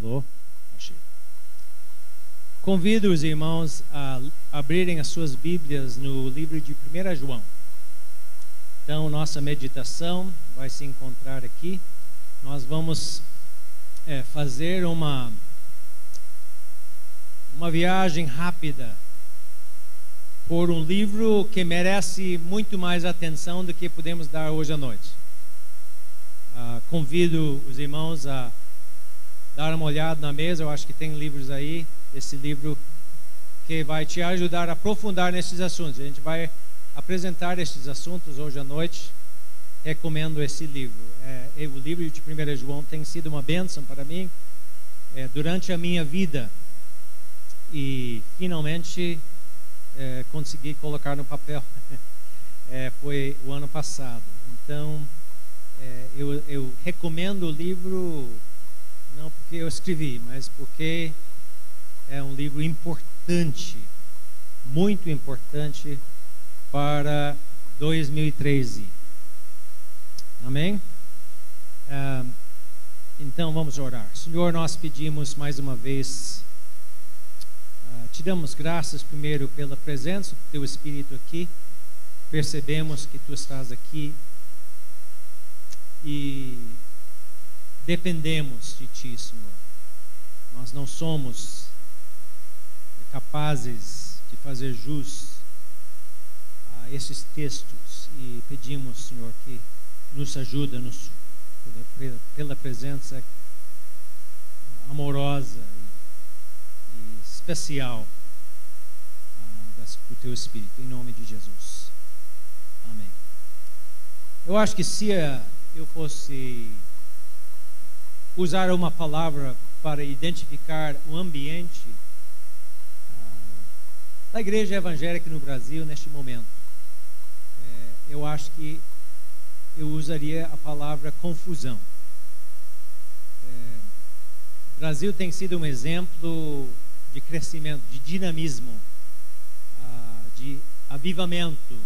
Alô? Achei. Convido os irmãos a abrirem as suas Bíblias no livro de 1 João. Então, nossa meditação vai se encontrar aqui. Nós vamos fazer uma viagem rápida por um livro que merece muito mais atenção do que podemos dar hoje à noite. Convido os irmãos a dar uma olhada na mesa. Eu acho que tem livros aí, esse livro que vai te ajudar a aprofundar nesses assuntos. A gente vai apresentar esses assuntos hoje à noite. Recomendo esse livro. O livro de 1 João tem sido uma bênção para mim durante a minha vida. E finalmente consegui colocar no papel. Foi o ano passado. Então, eu recomendo o livro, não porque eu escrevi, mas porque é um livro importante, muito importante para 2013. Amém? Então vamos orar. Senhor, nós pedimos mais uma vez, te damos graças primeiro pela presença do Teu Espírito aqui. Percebemos que Tu estás aqui e dependemos de Ti, Senhor. Nós não somos capazes de fazer jus a esses textos e pedimos, Senhor, que nos ajuda pela presença amorosa e especial do Teu Espírito, em nome de Jesus. Amém. Eu acho que se eu fosse usar uma palavra para identificar o ambiente da igreja evangélica no Brasil neste momento, eu acho que eu usaria a palavra confusão. O Brasil tem sido um exemplo de crescimento, de dinamismo, de avivamento,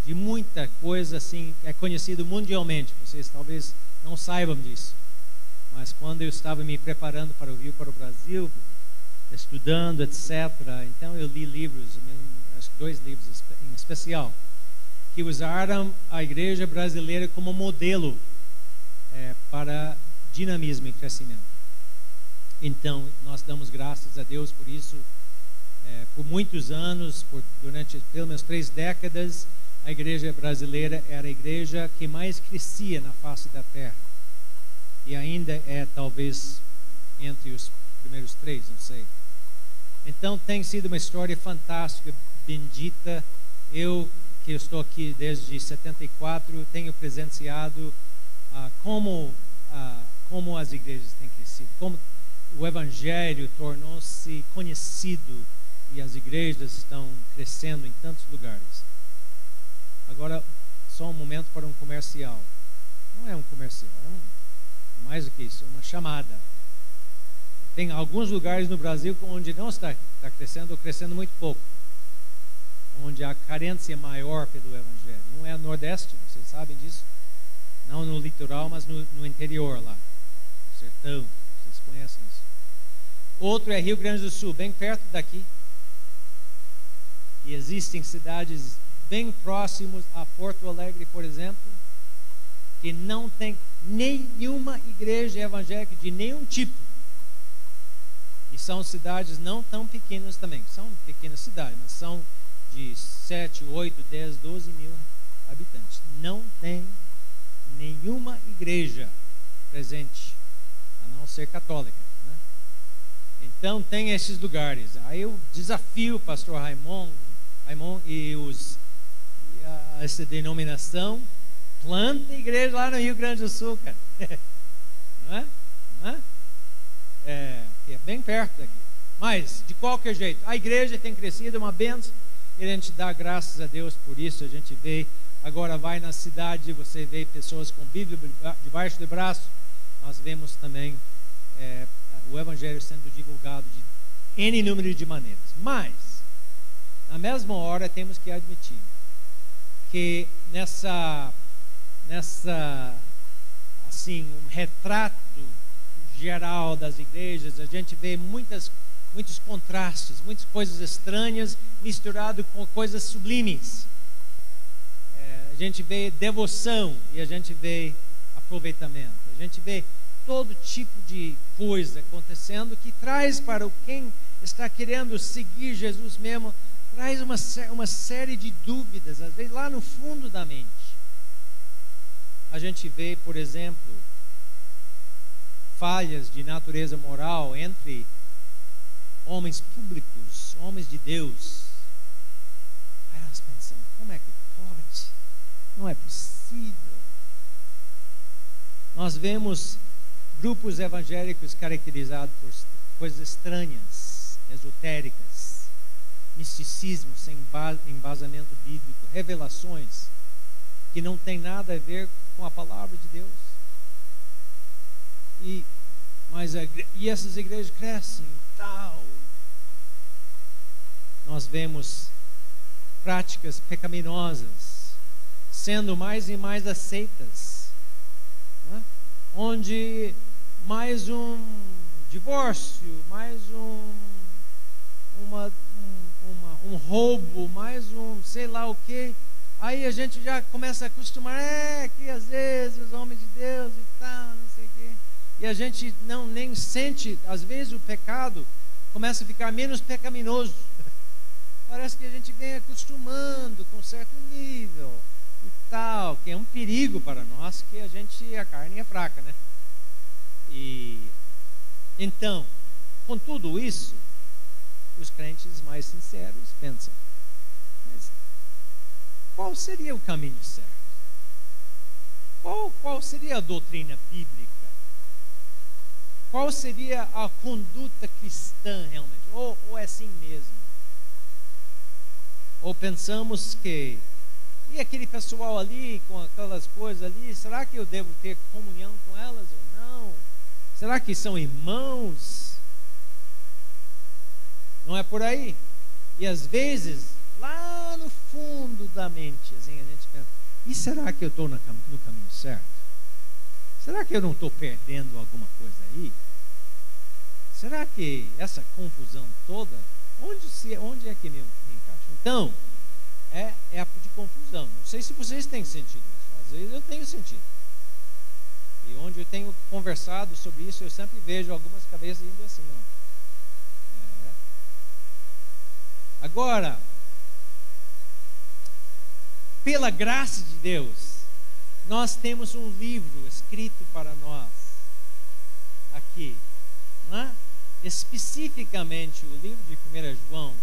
de muita coisa assim, é conhecido mundialmente. Vocês talvez não saibam disso, mas quando eu estava me preparando para vir para o Brasil, estudando, etc., então eu li livros, acho que 2 livros em especial, que usaram a igreja brasileira como modelo para dinamismo e crescimento. Então, nós damos graças a Deus por isso. Por muitos anos, durante pelo menos 3 décadas, a igreja brasileira era a igreja que mais crescia na face da terra. E ainda talvez entre os primeiros 3, não sei. Então, tem sido uma história fantástica, bendita. Eu, que eu estou aqui desde 74, tenho presenciado como as igrejas têm crescido, como o Evangelho tornou-se conhecido e as igrejas estão crescendo em tantos lugares. Agora, só um momento para um comercial. Não é um comercial, é mais do que isso, é uma chamada. Tem alguns lugares no Brasil onde não está crescendo ou crescendo muito pouco, onde a carência é maior pelo Evangelho. Um é o Nordeste, vocês sabem disso? Não no litoral, mas no interior lá, no sertão, vocês conhecem isso. Outro é Rio Grande do Sul, bem perto daqui. E existem cidades bem próximas a Porto Alegre, por exemplo, que não tem nenhuma igreja evangélica de nenhum tipo. E são cidades não tão pequenas também. São pequenas cidades, mas são de 7, 8, 10, 12 mil habitantes. Não tem nenhuma igreja presente, a não ser católica, né? Então tem esses lugares. Aí eu desafio o pastor Raimon e essa denominação, planta igreja lá no Rio Grande do Sul, cara. Não é? Não é? É bem perto daqui. Mas, de qualquer jeito, a igreja tem crescido, é uma bênção. E a gente dá graças a Deus por isso. A gente vê, agora vai na cidade, você vê pessoas com Bíblia debaixo do braço. Nós vemos também o Evangelho sendo divulgado de N número de maneiras. Mas, na mesma hora, temos que admitir que assim, um retrato geral das igrejas, a gente vê muitos contrastes, muitas coisas estranhas misturado com coisas sublimes. A gente vê devoção e a gente vê aproveitamento. A gente vê todo tipo de coisa acontecendo que traz para quem está querendo seguir Jesus mesmo, traz uma série de dúvidas, às vezes lá no fundo da mente. A gente vê, por exemplo, falhas de natureza moral entre homens públicos, homens de Deus. Aí nós pensamos, como é que pode? Não é possível. Nós vemos grupos evangélicos caracterizados por coisas estranhas, esotéricas, misticismo sem embasamento bíblico, revelações que não tem nada a ver com a palavra de Deus. E essas igrejas crescem e tal. Nós vemos práticas pecaminosas sendo mais e mais aceitas, né? Onde mais um divórcio, mais um roubo, mais sei lá o que. Aí a gente já começa a acostumar, que às vezes os homens de Deus e tal, não sei o quê. E a gente nem sente, às vezes o pecado começa a ficar menos pecaminoso. Parece que a gente vem acostumando com certo nível e tal, que é um perigo para nós, que a carne é fraca, né? E então, com tudo isso, os crentes mais sinceros pensam, mas qual seria o caminho certo? Qual seria a doutrina bíblica? Qual seria a conduta cristã realmente? Ou é assim mesmo? Ou pensamos que, e aquele pessoal ali, com aquelas coisas ali, será que eu devo ter comunhão com elas ou não? Será que são irmãos? Não é por aí? E às vezes, lá no fundo da mente, assim, a gente pensa, e será que eu estou no caminho certo? Será que eu não estou perdendo alguma coisa aí? Será que essa confusão toda, onde é que me encaixa? Então, é época de confusão. Não sei se vocês têm sentido isso. Às vezes eu tenho sentido. E onde eu tenho conversado sobre isso, eu sempre vejo algumas cabeças indo assim, ó. Agora, pela graça de Deus, nós temos um livro escrito para nós aqui, não é? Especificamente o livro de 1 João,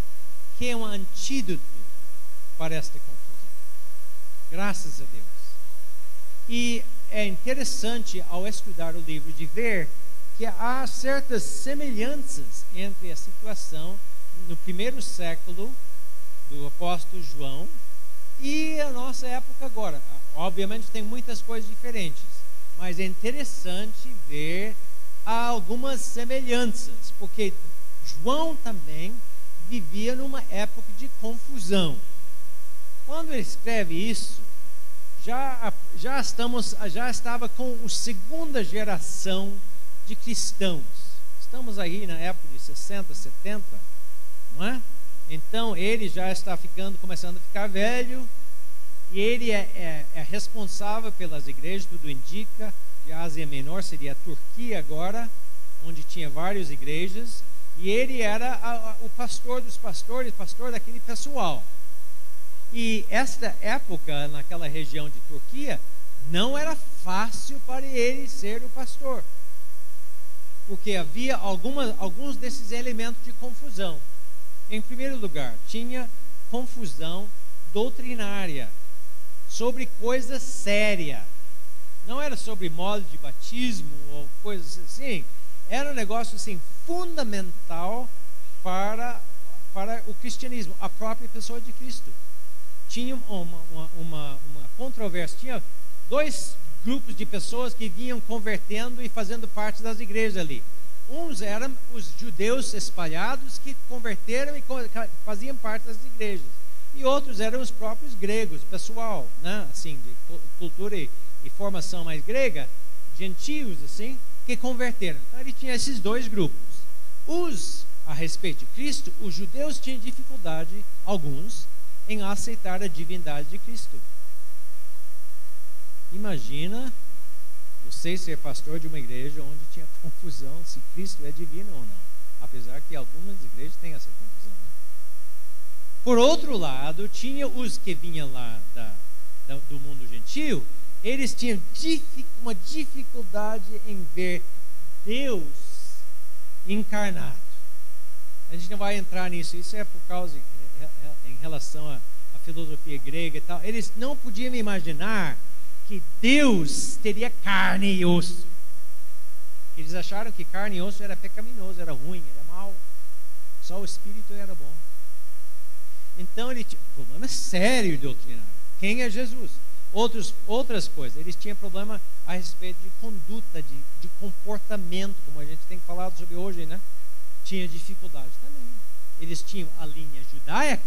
que é um antídoto para esta confusão. Graças a Deus. E é interessante ao estudar o livro de ver que há certas semelhanças entre a situação no primeiro século do apóstolo João e a nossa época agora. Obviamente tem muitas coisas diferentes, mas é interessante ver algumas semelhanças, porque João também vivia numa época de confusão. Quando ele escreve isso, já estava com a segunda geração de cristãos. Estamos aí na época de 60, 70, não é? Então ele já está começando a ficar velho, e ele é responsável pelas igrejas, tudo indica, de Ásia Menor, seria a Turquia agora, onde tinha várias igrejas, e ele era o pastor dos pastores, pastor daquele pessoal. E esta época, naquela região de Turquia, não era fácil para ele ser o pastor, porque havia alguns desses elementos de confusão. Em primeiro lugar, tinha confusão doutrinária sobre coisa séria. Não era sobre modo de batismo ou coisas assim. Era um negócio assim fundamental para o cristianismo, a própria pessoa de Cristo. Tinha uma controvérsia. Tinha dois grupos de pessoas que vinham convertendo e fazendo parte das igrejas ali. Uns eram os judeus espalhados que converteram e faziam parte das igrejas. E outros eram os próprios gregos, pessoal, né? Assim, de cultura e formação mais grega, gentios, assim, que converteram. Então ele tinha esses dois grupos. A respeito de Cristo, os judeus tinham dificuldade, alguns, em aceitar a divindade de Cristo. Imagina você ser pastor de uma igreja onde tinha confusão se Cristo é divino ou não. Apesar que algumas igrejas têm essa confusão, né? Por outro lado, tinha os que vinham lá do mundo gentil. Eles tinham uma dificuldade em ver Deus encarnado. A gente não vai entrar nisso. Isso é por causa, em relação à filosofia grega e tal. Eles não podiam imaginar que Deus teria carne e osso. Eles acharam que carne e osso era pecaminoso, era ruim, era mau. Só o espírito era bom. Então ele tinha um problema sério doutrinário. Quem é Jesus? Outras coisas. Eles tinham problema a respeito de conduta, de comportamento, como a gente tem falado sobre hoje, né? Tinha dificuldade também. Eles tinham a linha judaica,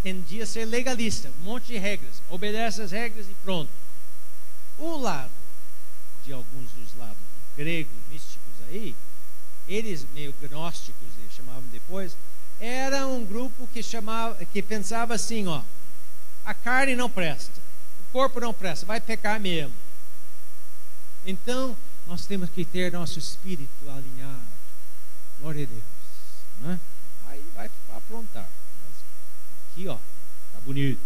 tendia a ser legalista, um monte de regras, obedece as regras e pronto. O lado de alguns dos lados gregos, místicos aí, eles meio gnósticos, eles chamavam depois, era um grupo que pensava assim, ó, a carne não presta, o corpo não presta, vai pecar mesmo. Então, nós temos que ter nosso espírito alinhado. Glória a Deus. Né? Aí vai aprontar. Mas aqui, ó, tá bonito.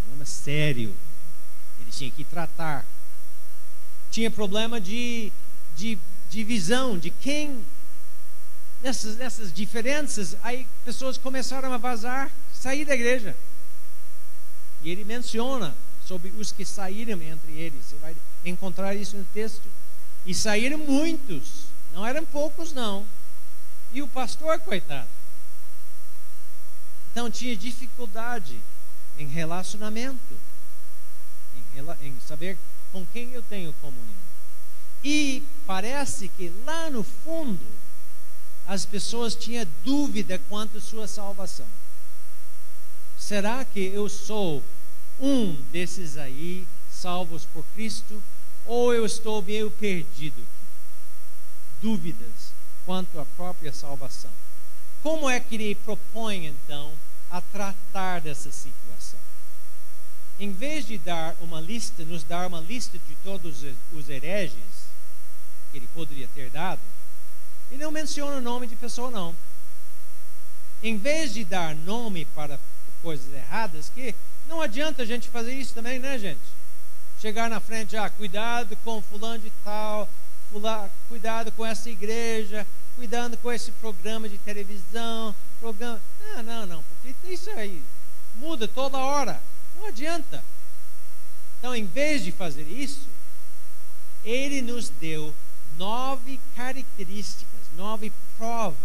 Problema sério. Eles tinham que tratar. Tinha problema de visão, de quem. Nessas diferenças, aí pessoas começaram a vazar, sair da igreja. E ele menciona sobre os que saíram entre eles. Você vai encontrar isso no texto. E saíram muitos. Não eram poucos, não. E o pastor, coitado. Então tinha dificuldade em relacionamento. Em saber com quem eu tenho comunhão. E parece que lá no fundo, as pessoas tinham dúvida quanto à sua salvação. Será que eu sou um desses aí, salvos por Cristo, ou eu estou meio perdido aqui? Dúvidas quanto à própria salvação. Como é que ele propõe, então, a tratar dessa situação? Em vez de nos dar uma lista de todos os hereges que ele poderia ter dado, ele não menciona o nome de pessoa, não. Em vez de dar nome para coisas erradas, que não adianta a gente fazer isso também, né, gente? Chegar na frente, cuidado com fulano de tal, cuidado com essa igreja, cuidado com esse programa de televisão, Não, porque isso aí muda toda hora, não adianta. Então, em vez de fazer isso, ele nos deu 9 características, 9 provas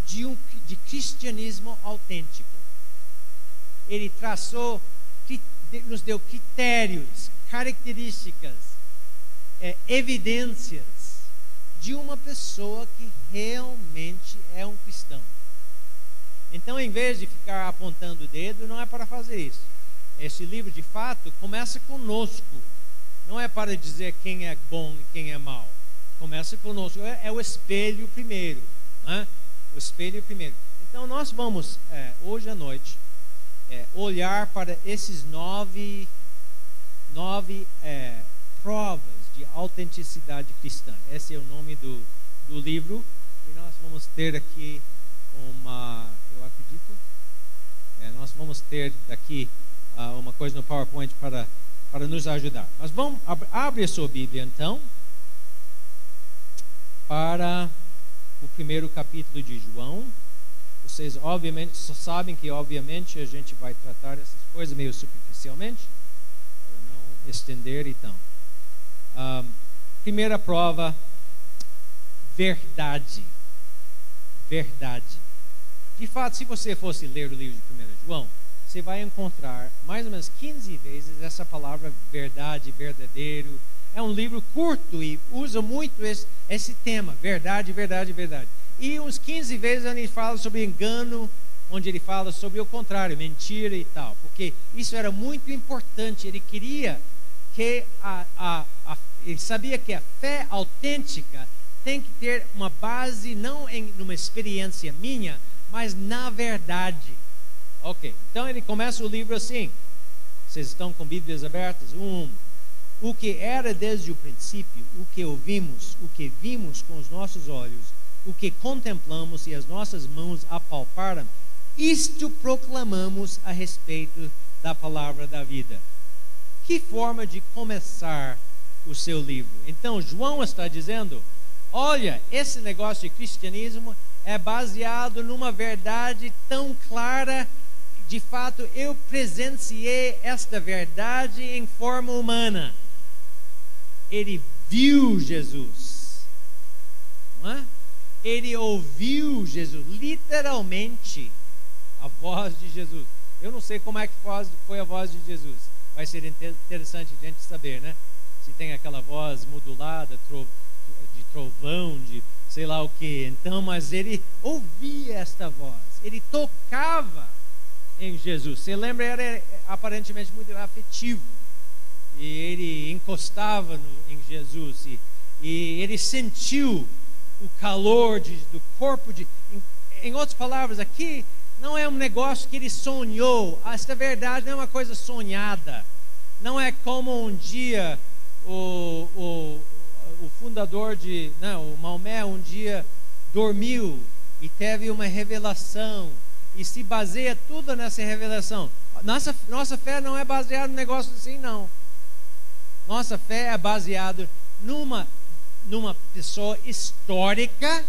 de cristianismo autêntico. Ele nos deu critérios, características, evidências de uma pessoa que realmente é um cristão. Então, em vez de ficar apontando o dedo, não é para fazer isso. Esse livro, de fato, começa conosco. Não é para dizer quem é bom e quem é mau. Começa conosco. É o espelho primeiro. Né? O espelho primeiro. Então, nós vamos, hoje à noite, olhar para esses 9 provas de autenticidade cristã. Esse é o nome do livro. E nós vamos ter aqui eu acredito, nós vamos ter aqui uma coisa no PowerPoint para nos ajudar. Mas abre a sua Bíblia então para o primeiro capítulo de João. Vocês obviamente só sabem que obviamente a gente vai tratar essas coisas meio superficialmente para não estender. Então, primeira prova: verdade. De fato, se você fosse ler o livro de 1 João, você vai encontrar mais ou menos 15 vezes essa palavra verdade, verdadeiro. É um livro curto e usa muito esse tema, verdade. E uns 15 vezes ele fala sobre engano, onde ele fala sobre o contrário, mentira e tal. Porque isso era muito importante. Ele queria que Ele sabia que a fé autêntica tem que ter uma base não em uma experiência minha, mas na verdade. Ok, então ele começa o livro assim. Vocês estão com Bíblias abertas? O que era desde o princípio, o que ouvimos, o que vimos com os nossos olhos, o que contemplamos e as nossas mãos apalparam, isto proclamamos a respeito da palavra da vida. Que forma de começar o seu livro? Então, João está dizendo, olha, esse negócio de cristianismo é baseado numa verdade tão clara. De fato, eu presenciei esta verdade em forma humana. Ele viu Jesus, não é? Ele ouviu Jesus, literalmente, a voz de Jesus. Eu não sei como é que foi a voz de Jesus. Vai ser interessante a gente saber, né? Se tem aquela voz modulada, de trovão, de sei lá o que. Então, mas ele ouvia esta voz. Ele tocava em Jesus. Você lembra, era aparentemente muito afetivo. E ele encostava em Jesus. E ele sentiu o calor do corpo de... Em outras palavras, aqui não é um negócio que ele sonhou. Esta verdade não é uma coisa sonhada. Não é como um dia o fundador o Maomé um dia dormiu e teve uma revelação e se baseia tudo nessa revelação. Nossa fé não é baseada num negócio assim, não. Nossa fé é baseada numa pessoa histórica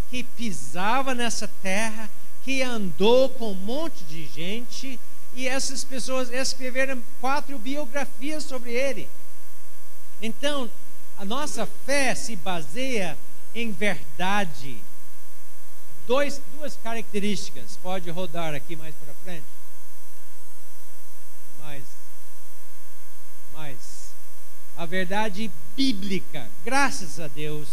que pisava nessa terra, que andou com um monte de gente, e essas pessoas escreveram 4 biografias sobre ele. Então, a nossa fé se baseia em verdade. Duas características. Pode rodar aqui mais para frente. Mais. A verdade bíblica. Graças a Deus,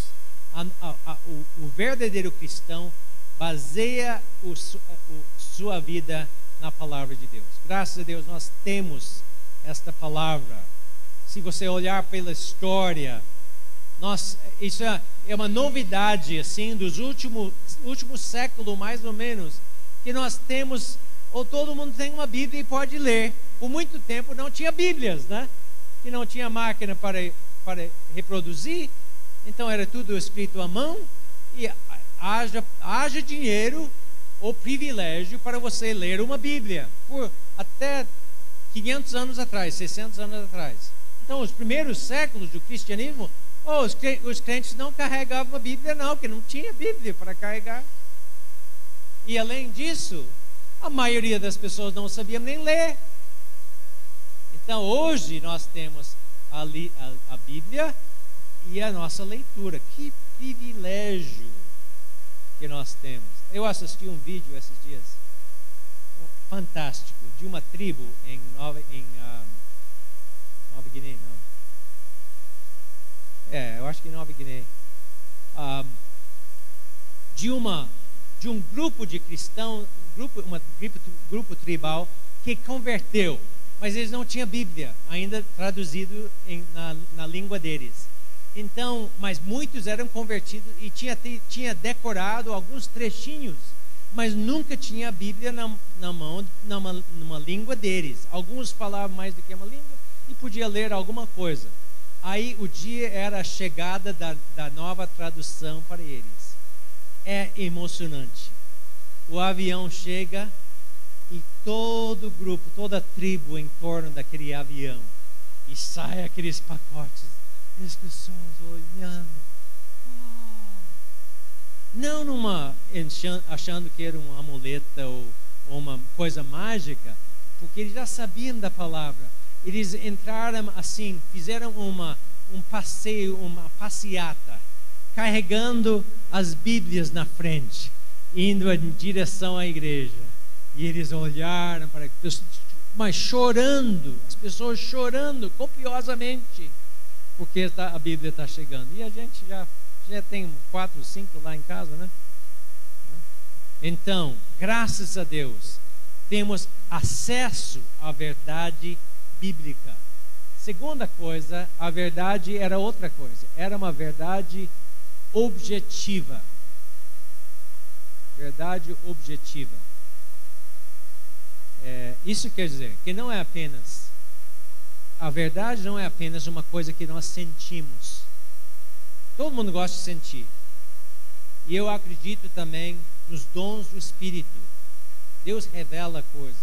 o verdadeiro cristão baseia sua vida na palavra de Deus. Graças a Deus nós temos esta palavra. Se você olhar pela história, isso é uma novidade assim dos último século mais ou menos, que nós temos, ou todo mundo tem uma Bíblia e pode ler. Por muito tempo não tinha Bíblias, né? Que não tinha máquina para reproduzir, então era tudo escrito à mão, e haja dinheiro ou privilégio para você ler uma Bíblia por até 500 anos atrás, 600 anos atrás. Então, os primeiros séculos do cristianismo, os crentes não carregavam a Bíblia, não, porque não tinha Bíblia para carregar. E além disso, a maioria das pessoas não sabia nem ler. Então, hoje nós temos a Bíblia e a nossa leitura. Que privilégio que nós temos. Eu assisti um vídeo esses dias fantástico de uma tribo em Nova Guiné, não. Eu acho que em Nova Guiné. De um grupo de cristãos, grupo tribal que converteu, mas eles não tinham Bíblia ainda traduzido na língua deles. Então, mas muitos eram convertidos e tinha decorado alguns trechinhos, mas nunca tinha a Bíblia na mão, numa língua deles. Alguns falavam mais do que uma língua e podia ler alguma coisa. Aí o dia era a chegada da nova tradução para eles. É emocionante. O avião chega e todo o grupo, toda a tribo em torno daquele avião, e sai aqueles pacotes. As pessoas olhando, não achando que era uma amuleta ou uma coisa mágica, porque eles já sabiam da palavra. Eles entraram assim, fizeram um passeio, uma passeata, carregando as Bíblias na frente, indo em direção à igreja. E eles olharam para, mas chorando, as pessoas chorando copiosamente, porque a Bíblia está chegando. E a gente já tem 4, 5 lá em casa, né? Então, graças a Deus, temos acesso à verdade bíblica. Segunda coisa, a verdade era outra coisa. Era uma verdade objetiva. Verdade objetiva. Isso quer dizer que não é apenas... A verdade não é apenas uma coisa que nós sentimos. Todo mundo gosta de sentir. E eu acredito também nos dons do Espírito. Deus revela coisas.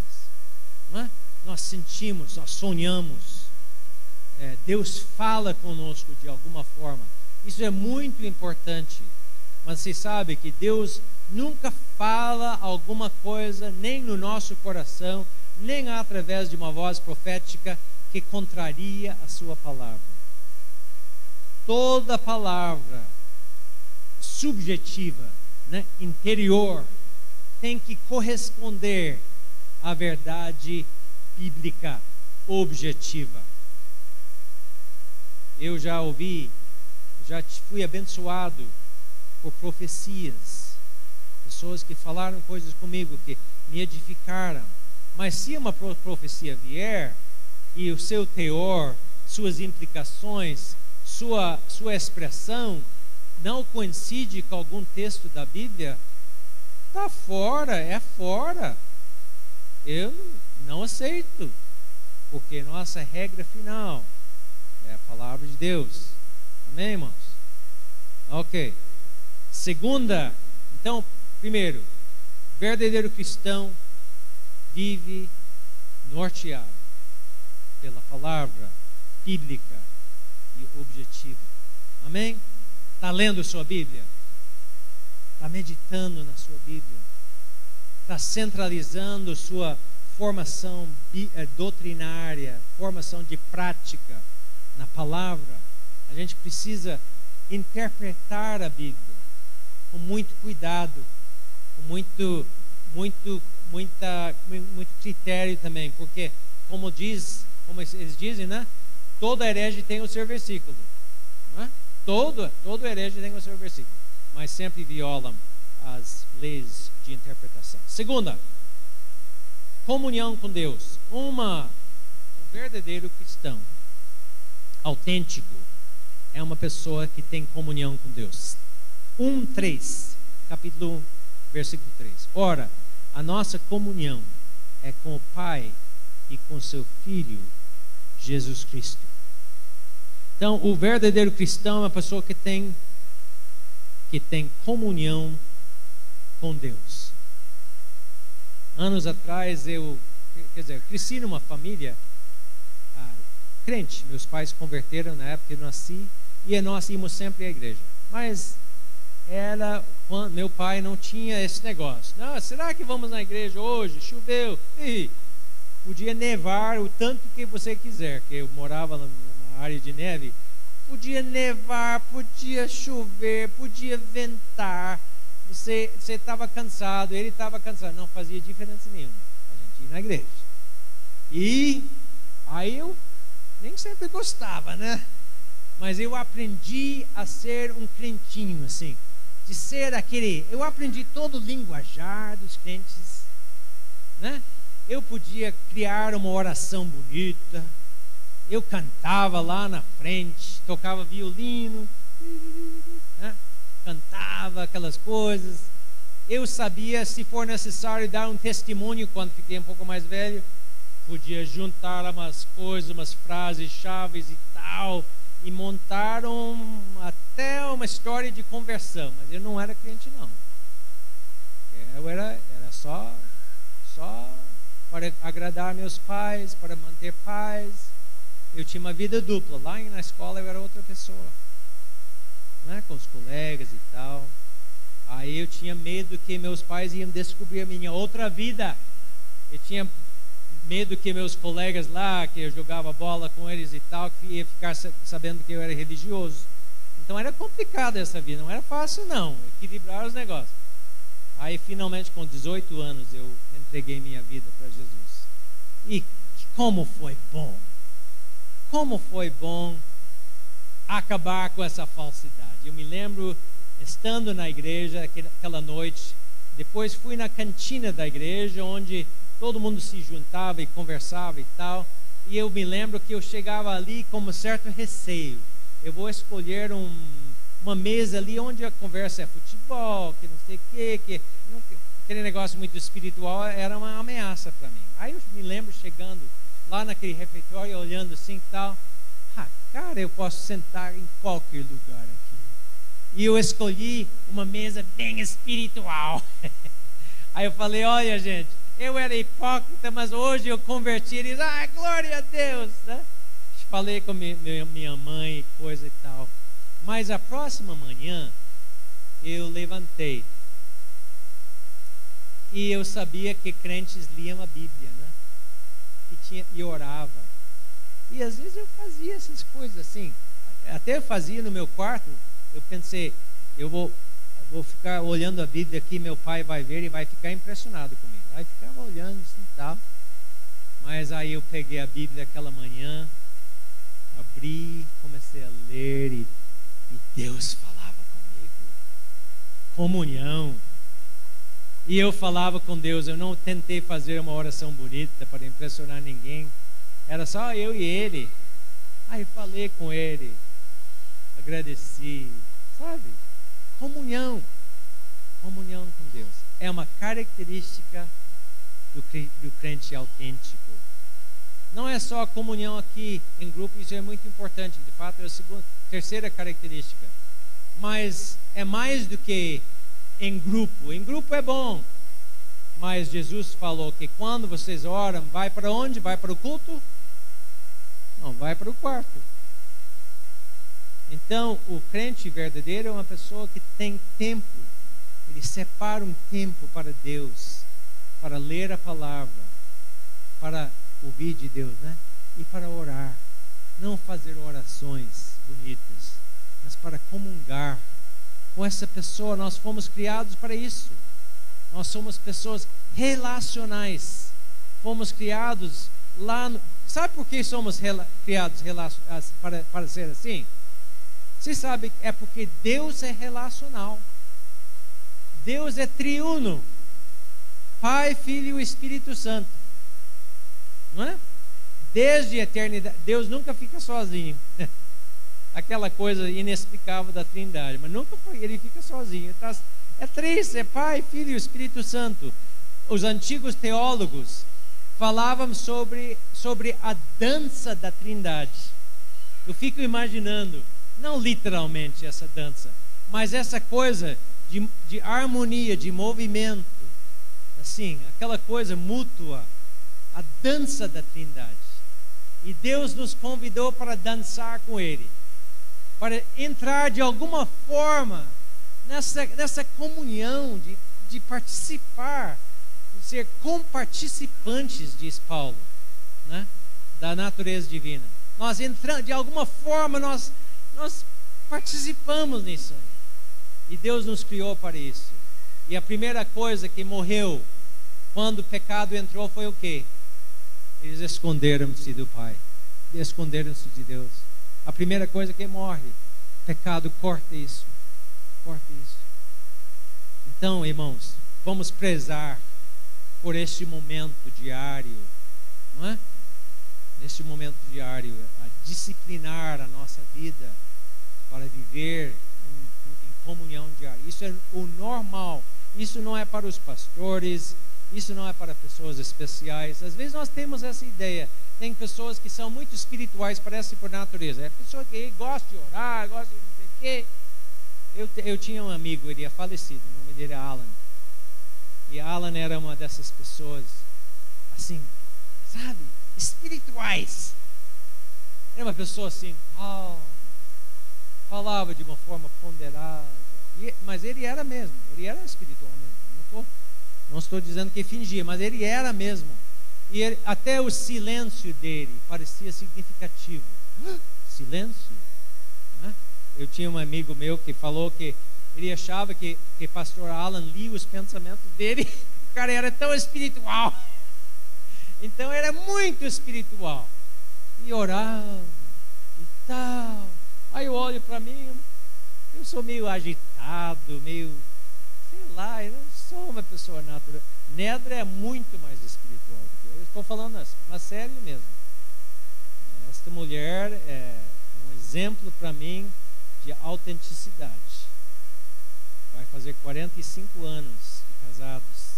Não é? Nós sentimos, nós sonhamos. Deus fala conosco de alguma forma. Isso é muito importante. Mas você sabe que Deus nunca fala alguma coisa, nem no nosso coração, nem através de uma voz profética, que contraria a sua palavra. Toda palavra subjetiva, né, interior, tem que corresponder à verdade bíblica objetiva. Eu já ouvi, já fui abençoado por profecias, pessoas que falaram coisas comigo que me edificaram. Mas se uma profecia vier e o seu teor, suas implicações, sua expressão não coincide com algum texto da Bíblia, está fora, é fora. Eu não aceito, porque nossa regra final é a palavra de Deus. Amém, irmãos? Ok. Segunda, então, primeiro, verdadeiro cristão vive norteado pela palavra bíblica e objetiva. Amém? Está lendo sua Bíblia? Está meditando na sua Bíblia? Está centralizando sua formação doutrinária, formação de prática na palavra? A gente precisa interpretar a Bíblia com muito cuidado, com muito critério também, porque como eles dizem, né? Todo herege tem o seu versículo, não é? Todo herege tem o seu versículo, mas sempre violam as leis de interpretação. Segunda, comunhão com Deus. Um verdadeiro cristão autêntico é uma pessoa que tem comunhão com Deus. 1:3, capítulo 1, versículo 3. Ora, a nossa comunhão é com o Pai e com seu Filho, Jesus Cristo. Então, o verdadeiro cristão é uma pessoa que tem comunhão com Deus. Anos atrás, eu cresci numa família crente. Meus pais se converteram na época que eu nasci, e nós íamos sempre à igreja. Mas meu pai não tinha esse negócio. Não, será que vamos na igreja hoje? Choveu. Podia nevar o tanto que você quiser, que eu morava numa área de neve. Podia nevar, podia chover, podia ventar. Você estava cansado, ele estava cansado. Não fazia diferença nenhuma a gente ir na igreja. E aí eu nem sempre gostava, né? Mas eu aprendi a ser um crentinho, assim. De ser aquele... Eu aprendi todo o linguajar dos crentes, né? Eu podia criar uma oração bonita. Eu cantava lá na frente, tocava violino, né? Cantava aquelas coisas. Eu sabia, se for necessário, dar um testemunho quando fiquei um pouco mais velho. Podia juntar umas coisas, umas frases chaves e tal, e montar até uma história de conversão. Mas eu não era crente, não. Eu era só para agradar meus pais, para manter paz. Eu tinha uma vida dupla. Lá na escola eu era outra pessoa, né? Com os colegas e tal. Aí eu tinha medo que meus pais iam descobrir a minha outra vida. Eu tinha medo que meus colegas lá, que eu jogava bola com eles e tal, que ia ficar sabendo que eu era religioso. Então era complicado essa vida, não era fácil não, equilibrar os negócios. Aí finalmente com 18 anos eu entreguei minha vida para Jesus. E como foi bom! Como foi bom acabar com essa falsidade. Eu me lembro estando na igreja aquela noite, depois fui na cantina da igreja onde todo mundo se juntava e conversava e tal. E eu me lembro que eu chegava ali com um certo receio. Eu vou escolher uma mesa ali onde a conversa é futebol, que não sei o quê, aquele negócio muito espiritual era uma ameaça para mim. Aí eu me lembro chegando lá naquele refeitório, olhando assim e tal. Cara, eu posso sentar em qualquer lugar aqui. E eu escolhi uma mesa bem espiritual. Aí eu falei, olha gente, eu era hipócrita, mas hoje eu converti. Eles, glória a Deus, né? Falei com minha mãe, coisa e tal. Mas a próxima manhã, eu levantei. E eu sabia que crentes liam a Bíblia, né? E orava. E às vezes eu fazia essas coisas assim. Até eu fazia no meu quarto. Eu pensei, eu vou ficar olhando a Bíblia aqui, meu pai vai ver e vai ficar impressionado comigo. Aí ficava olhando assim e tal. Mas aí eu peguei a Bíblia aquela manhã, abri, comecei a ler e Deus falava comigo. Comunhão. E eu falava com Deus. Eu não tentei fazer uma oração bonita para impressionar ninguém. Era só eu e ele. Aí falei com ele, agradeci, sabe? Comunhão com Deus é uma característica do crente autêntico. Não é só a comunhão aqui em grupo, isso é muito importante, de fato é a terceira característica, mas é mais do que em grupo. Em grupo é bom, mas Jesus falou que quando vocês oram, vai para onde? Vai para o culto? Não, vai para o quarto. Então, o crente verdadeiro é uma pessoa que tem tempo. Ele separa um tempo para Deus, para ler a palavra, para ouvir de Deus, né? E para orar. Não fazer orações bonitas, mas para comungar com essa pessoa. Nós fomos criados para isso. Nós somos pessoas relacionais. Fomos criados lá no... Sabe por que somos criados para ser assim? Você sabe, é porque Deus é relacional. Deus é triuno. Pai, Filho e Espírito Santo. Não é? Desde a eternidade. Deus nunca fica sozinho. Aquela coisa inexplicável da Trindade. Mas nunca foi, ele fica sozinho. É três, é Pai, Filho e Espírito Santo. Os antigos teólogos falavam sobre a dança da Trindade. Eu fico imaginando, não literalmente essa dança, mas essa coisa de harmonia, de movimento, assim, aquela coisa mútua, a dança da Trindade. E Deus nos convidou para dançar com Ele, para entrar de alguma forma nessa comunhão, de participar, de ser comparticipantes, diz Paulo, né, da natureza divina. Nós entramos, de alguma forma, nós participamos nisso aí. E Deus nos criou para isso. E a primeira coisa que morreu quando o pecado entrou foi o quê? Eles esconderam-se do Pai, esconderam-se de Deus. A primeira coisa que morre, pecado, corta isso. Então, irmãos, vamos prezar por este momento diário, não é? Neste momento diário, a disciplinar a nossa vida para viver em comunhão diária. Isso é o normal. Isso não é para os pastores, isso não é para pessoas especiais. Às vezes nós temos essa ideia. Tem pessoas que são muito espirituais, parece por natureza. É pessoa que gosta de orar, gosta de não sei o quê. Eu tinha um amigo, ele é falecido, o nome dele é Alan. E Alan era uma dessas pessoas, assim, sabe, espirituais. Era uma pessoa assim, falava de uma forma ponderada. Mas ele era mesmo, ele era espiritual mesmo. Não estou dizendo que fingia, mas ele era mesmo. E até o silêncio dele parecia significativo. Silêncio? Eu tinha um amigo meu que falou que ele achava que pastor Alan lia os pensamentos dele. O cara era tão espiritual. Então era muito espiritual. E orava e tal. Aí eu olho para mim, eu sou meio agitado, meio, sei lá, eu não sou uma pessoa natural. Nedra é muito mais espiritual do que eu. Eu estou falando mas sério mesmo. esta mulher é um exemplo para mim de autenticidade. Vai fazer 45 anos de casados.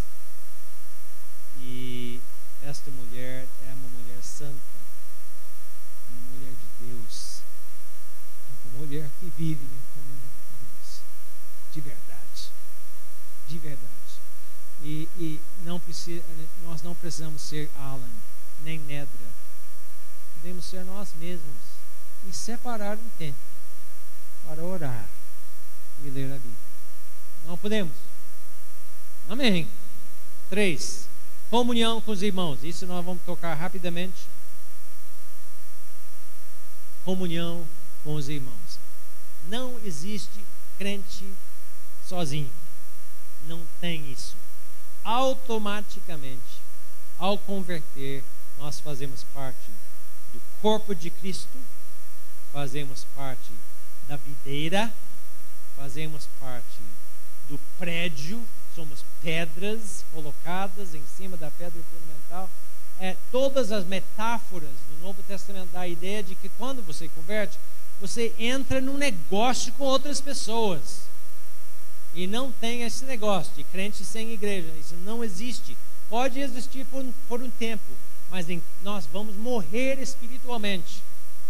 E esta mulher é uma mulher santa, uma mulher de Deus, uma mulher que vive em comunhão com Deus, de verdade, de verdade. E nós não precisamos ser Alan, nem Nedra. Podemos ser nós mesmos e separar um tempo para orar e ler a Bíblia. Não podemos? Amém. 3. Comunhão com os irmãos. Isso nós vamos tocar rapidamente. Comunhão com os irmãos. Não existe crente sozinho. Não tem isso. Automaticamente, ao converter, nós fazemos parte do corpo de Cristo, fazemos parte da videira, fazemos parte do prédio, somos pedras colocadas em cima da pedra fundamental. Todas as metáforas do Novo Testamento dão a ideia de que quando você converte, você entra num negócio com outras pessoas. E não tem esse negócio de crente sem igreja. Isso não existe. Pode existir por um tempo, mas nós vamos morrer espiritualmente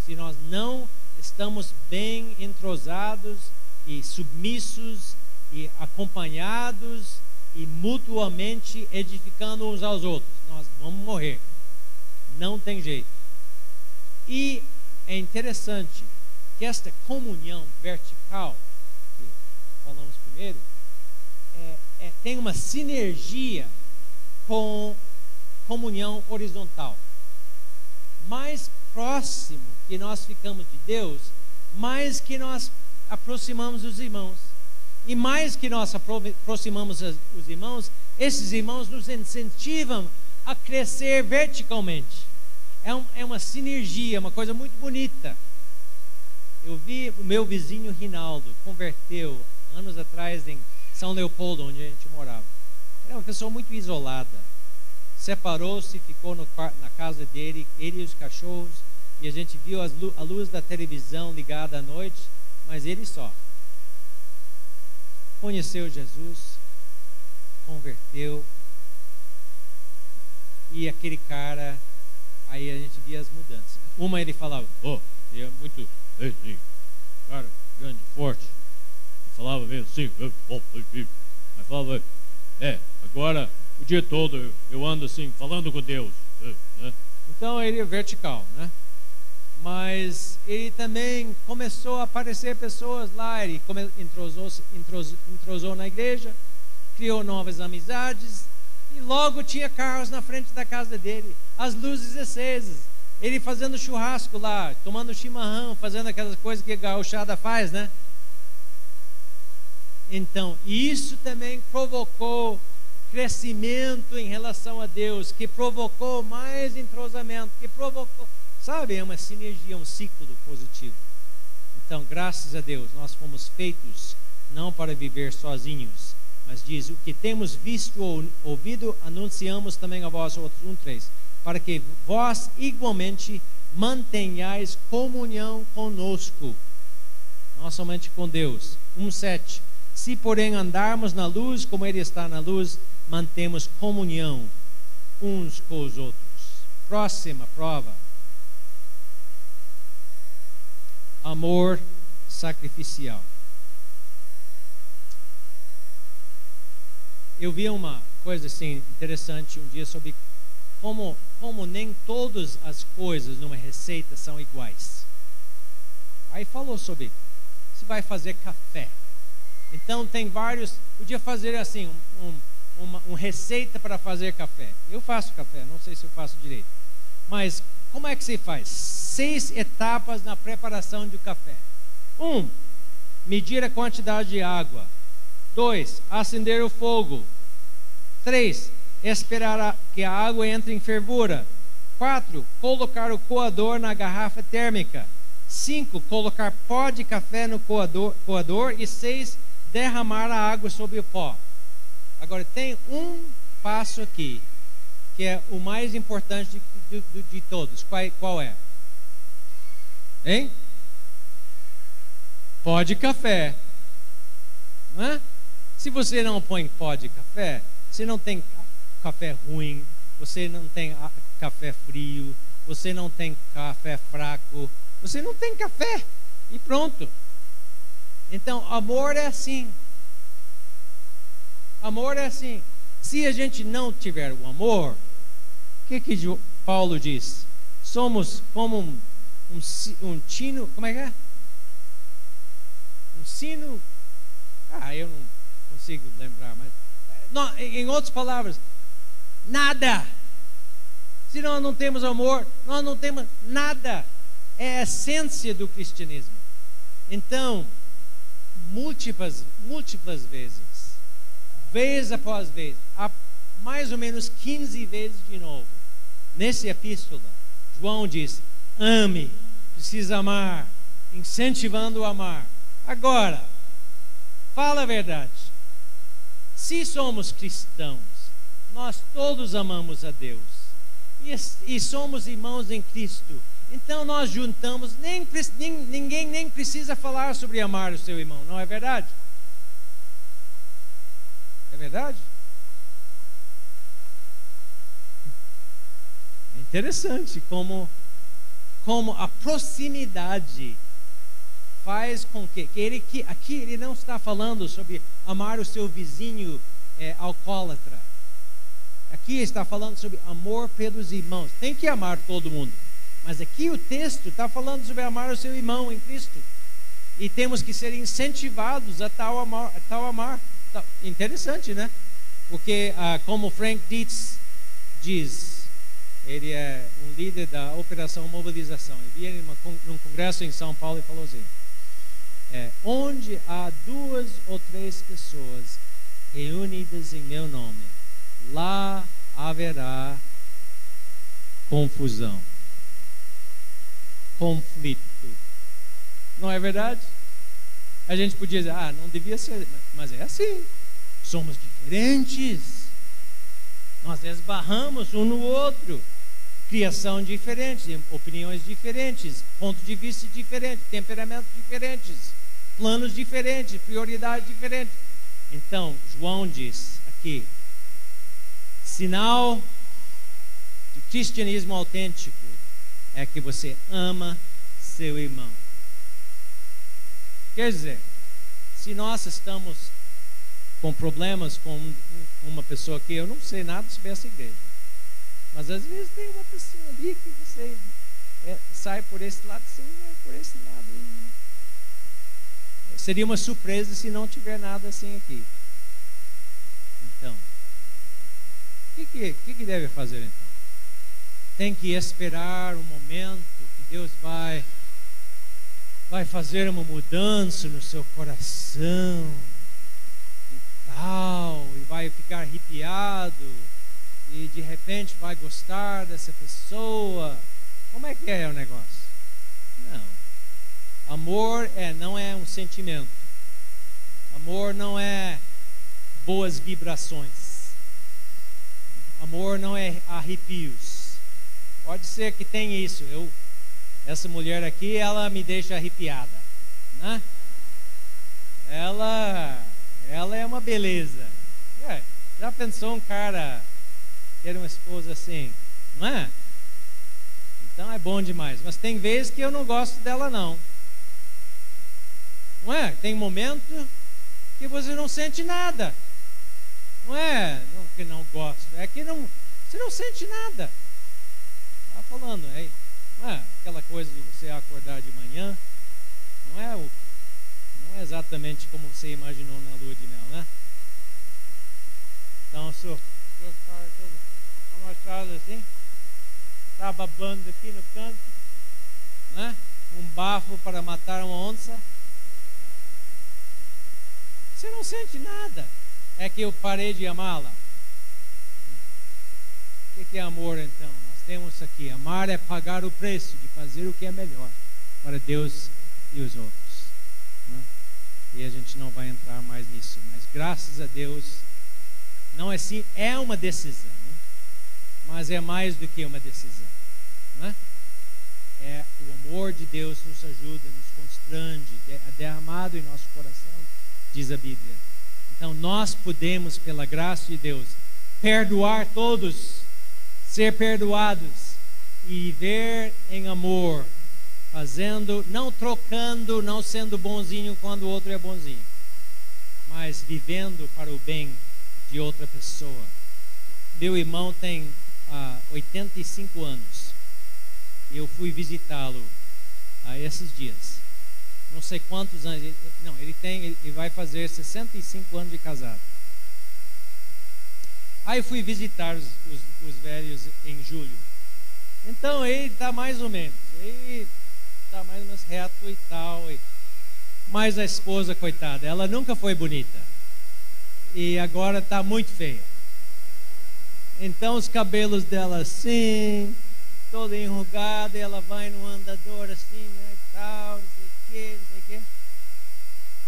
se nós não estamos bem entrosados e submissos e acompanhados e mutuamente edificando uns aos outros. Nós vamos morrer. Não tem jeito. E é interessante que esta comunhão vertical que falamos primeiro tem uma sinergia com comunhão horizontal. Mais próximo que nós ficamos de Deus, mais que nós aproximamos os irmãos. E mais que nós aproximamos os irmãos, esses irmãos nos incentivam a crescer verticalmente. É uma sinergia, uma coisa muito bonita. Eu vi o meu vizinho Rinaldo, converteu anos atrás em São Leopoldo, onde a gente morava. Era uma pessoa muito isolada. Separou-se, ficou na casa dele, ele e os cachorros, e a gente viu a luz da televisão ligada à noite, mas ele só. Conheceu Jesus, converteu, e aquele cara, aí a gente via as mudanças. Uma ele falava, ele é muito, cara, grande, forte. Ele falava meio assim, mas falava, agora o dia todo eu ando assim, falando com Deus. Né? Então ele é vertical, né? Mas ele também começou a aparecer pessoas lá, ele entrosou na igreja, criou novas amizades, e logo tinha carros na frente da casa dele, as luzes acesas, ele fazendo churrasco lá, tomando chimarrão, fazendo aquelas coisas que a gauchada faz, né? Então, isso também provocou crescimento em relação a Deus, que provocou mais entrosamento, que provocou, sabe, é uma sinergia, um ciclo positivo. Então, graças a Deus, nós fomos feitos não para viver sozinhos, mas diz, o que temos visto ou ouvido, anunciamos também a vós, outros 1:3, para que vós igualmente mantenhais comunhão conosco, não somente com Deus. 1:7, se porém andarmos na luz, como Ele está na luz, mantemos comunhão uns com os outros. Próxima prova. Amor sacrificial. Eu vi uma coisa assim interessante um dia sobre como nem todas as coisas numa receita são iguais. Aí falou sobre se vai fazer café. Então tem vários, podia fazer assim uma receita para fazer café. Eu faço café, não sei se eu faço direito. Mas como é que se faz? 6 etapas na preparação do café. 1. Medir a quantidade de água. 2. Acender o fogo. 3. Esperar que a água entre em fervura. 4. Colocar o coador na garrafa térmica. 5. Colocar pó de café no coador. E 6. Derramar a água sobre o pó. Agora tem um passo aqui, que é o mais importante de todos. Qual é? Hein? Pó de café. Não é? Se você não põe pó de café, você não tem café ruim, você não tem café frio, você não tem café fraco, você não tem café e pronto. Então, amor é assim. Amor é assim. Se a gente não tiver o amor, o que Paulo diz? Somos como um tino, como é que é? Um sino. Eu não consigo lembrar, mas não, em outras palavras, nada. Se nós não temos amor, nós não temos nada. É a essência do cristianismo. Então, múltiplas vezes, vez após vez, há mais ou menos 15 vezes de novo, nessa epístola, João diz: ame, precisa amar, incentivando o amar. Agora, fala a verdade. Se somos cristãos, nós todos amamos a Deus e somos irmãos em Cristo. Então nós juntamos, ninguém nem precisa falar sobre amar o seu irmão, não é verdade? É verdade? É interessante como a proximidade faz com que aqui ele não está falando sobre amar o seu vizinho alcoólatra. Aqui está falando sobre amor pelos irmãos. Tem que amar todo mundo. Mas aqui o texto está falando sobre amar o seu irmão em Cristo. E temos que ser incentivados a tal amar. Interessante, né? Porque, como Frank Dietz diz, ele é um líder da Operação Mobilização. Ele veio num congresso em São Paulo e falou assim: onde há 2 ou 3 pessoas reunidas em meu nome, lá haverá confusão, conflito. Não é verdade? A gente podia dizer: não devia ser, mas é assim. Somos diferentes, nós esbarramos um no outro, criação diferente, opiniões diferentes, pontos de vista diferentes, temperamentos diferentes, planos diferentes, prioridades diferentes. Então, João diz aqui: sinal de cristianismo autêntico é que você ama seu irmão. Quer dizer, se nós estamos com problemas com uma pessoa que eu não sei nada sobre essa igreja, mas às vezes tem uma pessoa ali que você sai por esse lado, sim, por esse lado. Seria uma surpresa se não tiver nada assim aqui. Então, o que deve fazer então? Tem que esperar um momento que Deus vai fazer uma mudança no seu coração e tal, e vai ficar arrepiado e de repente vai gostar dessa pessoa. Como é que é o negócio? Não. Amor não é um sentimento. Amor não é boas vibrações. Amor não é arrepios. Pode ser que tenha isso. Essa mulher aqui, ela me deixa arrepiada, né? Ela é uma beleza. Já pensou um cara ter uma esposa assim, não é? Então é bom demais. Mas tem vezes que eu não gosto dela não. Não é? Tem momento que você não sente nada. Não é que não gosto, é que você não sente nada. Está falando, não é aquela coisa de você acordar de manhã, não é exatamente como você imaginou na lua de mel, né? Então, seu cara todo amachado assim, está babando aqui no canto, né? Um bafo para matar uma onça. Você não sente nada. É que eu parei de amá-la. O que é amor então? Nós temos aqui: amar é pagar o preço de fazer o que é melhor para Deus e os outros, né? E a gente não vai entrar mais nisso, mas graças a Deus, não é assim, é uma decisão, mas é mais do que uma decisão, né? O amor de Deus nos ajuda, nos constrange, é derramado em nosso coração, diz a Bíblia. Então nós podemos, pela graça de Deus, perdoar todos, ser perdoados e viver em amor, fazendo, não trocando, não sendo bonzinho quando o outro é bonzinho, mas vivendo para o bem de outra pessoa. Meu irmão tem 85 anos. Eu fui visitá-lo esses dias. Não sei quantos anos. Ele vai fazer 65 anos de casado. Aí eu fui visitar os velhos em julho. Então ele está mais ou menos. Ele está mais ou menos reto e tal. Mas a esposa, coitada, ela nunca foi bonita. E agora está muito feia. Então os cabelos dela assim, toda enrugada, e ela vai no andador assim, né, e tal, não sei o que, não sei o que.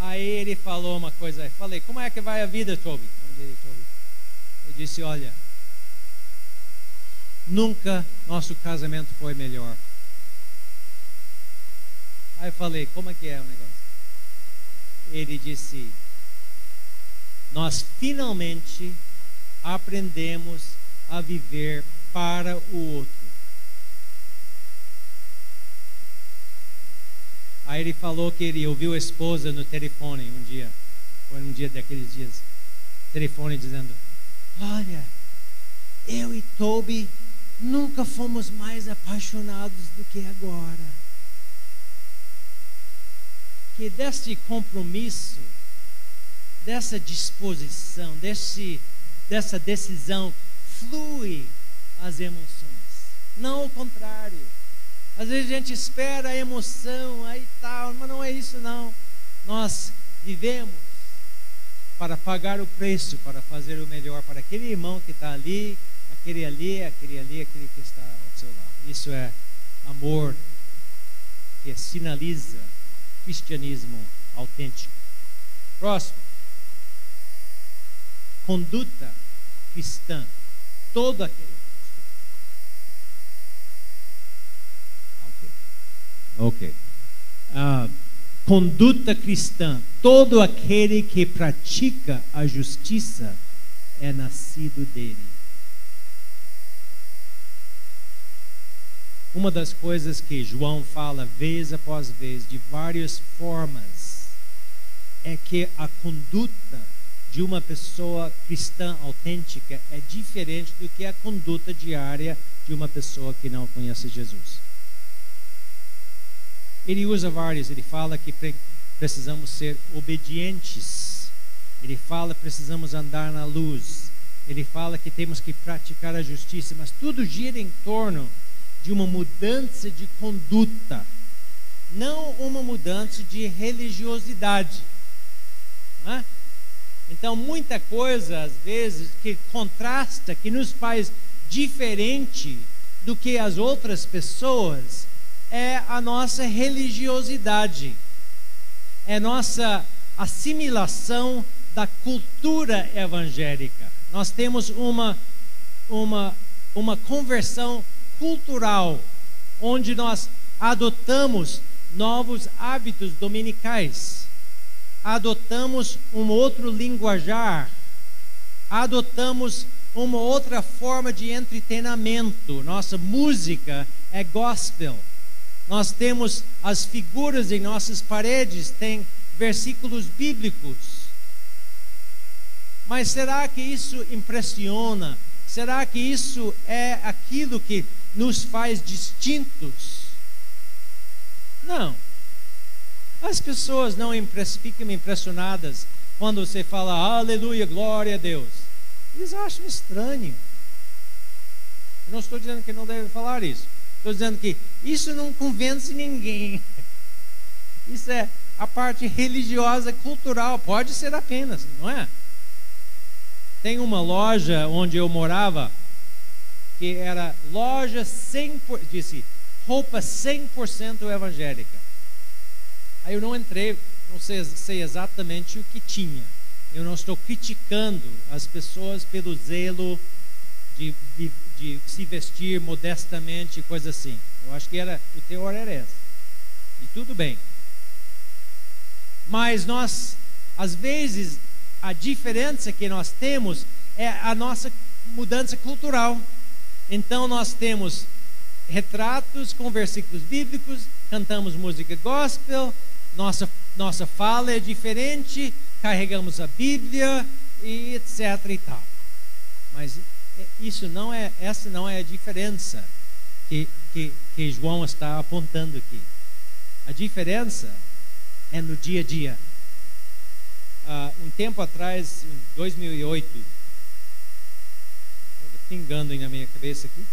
Aí ele falou uma coisa, falei, como é que vai a vida, Toby? Eu disse, olha, nunca nosso casamento foi melhor. Aí eu falei, como é que é o negócio? Ele disse, nós finalmente aprendemos a viver para o outro. Aí ele falou que ele ouviu a esposa no telefone um dia, foi um dia daqueles dias, telefone dizendo, olha, eu e Toby nunca fomos mais apaixonados do que agora. Que deste compromisso, dessa disposição, dessa decisão, flui as emoções, não o contrário. Às vezes a gente espera a emoção aí tal, mas não é isso não. Nós vivemos para pagar o preço, para fazer o melhor para aquele irmão que está ali, aquele que está ao seu lado. Isso é amor que sinaliza cristianismo autêntico. Próximo. Conduta cristã. Todo aquele. Ok. Conduta cristã. Todo aquele que pratica a justiça é nascido dele. Uma das coisas que João fala vez após vez, de várias formas, é que a conduta de uma pessoa cristã autêntica é diferente do que a conduta diária de uma pessoa que não conhece Jesus. Ele usa vários, ele fala que precisamos ser obedientes, ele fala que precisamos andar na luz, ele fala que temos que praticar a justiça, mas tudo gira em torno de uma mudança de conduta, não uma mudança de religiosidade. Não é? Então, muita coisa, às vezes, que contrasta, que nos faz diferente do que as outras pessoas, é a nossa religiosidade, é nossa assimilação da cultura evangélica. Nós temos uma conversão cultural, onde nós adotamos novos hábitos dominicais, adotamos um outro linguajar, adotamos uma outra forma de entretenimento. Nossa música é gospel. Nós temos as figuras em nossas paredes, tem versículos bíblicos. Mas será que isso impressiona? Será que isso é aquilo que nos faz distintos? Não. As pessoas não ficam impressionadas quando você fala aleluia, glória a Deus. Eles acham estranho. Eu não estou dizendo que não deve falar isso. Estou dizendo que isso não convence ninguém. Isso é a parte religiosa, cultural. Pode ser apenas, não é? Tem uma loja onde eu morava, que era loja 100%, disse, roupa 100% evangélica. Aí eu não entrei, não sei exatamente o que tinha. Eu não estou criticando as pessoas pelo zelo de se vestir modestamente, coisa assim. Eu acho que o teor era esse. E tudo bem. Mas nós, às vezes, a diferença que nós temos é a nossa mudança cultural. Então nós temos retratos com versículos bíblicos, cantamos música gospel, nossa fala é diferente, carregamos a Bíblia e etc e tal. Mas essa não é a diferença que João está apontando aqui. A diferença é no dia a dia. Um tempo atrás, em 2008, estou pingando na minha cabeça aqui.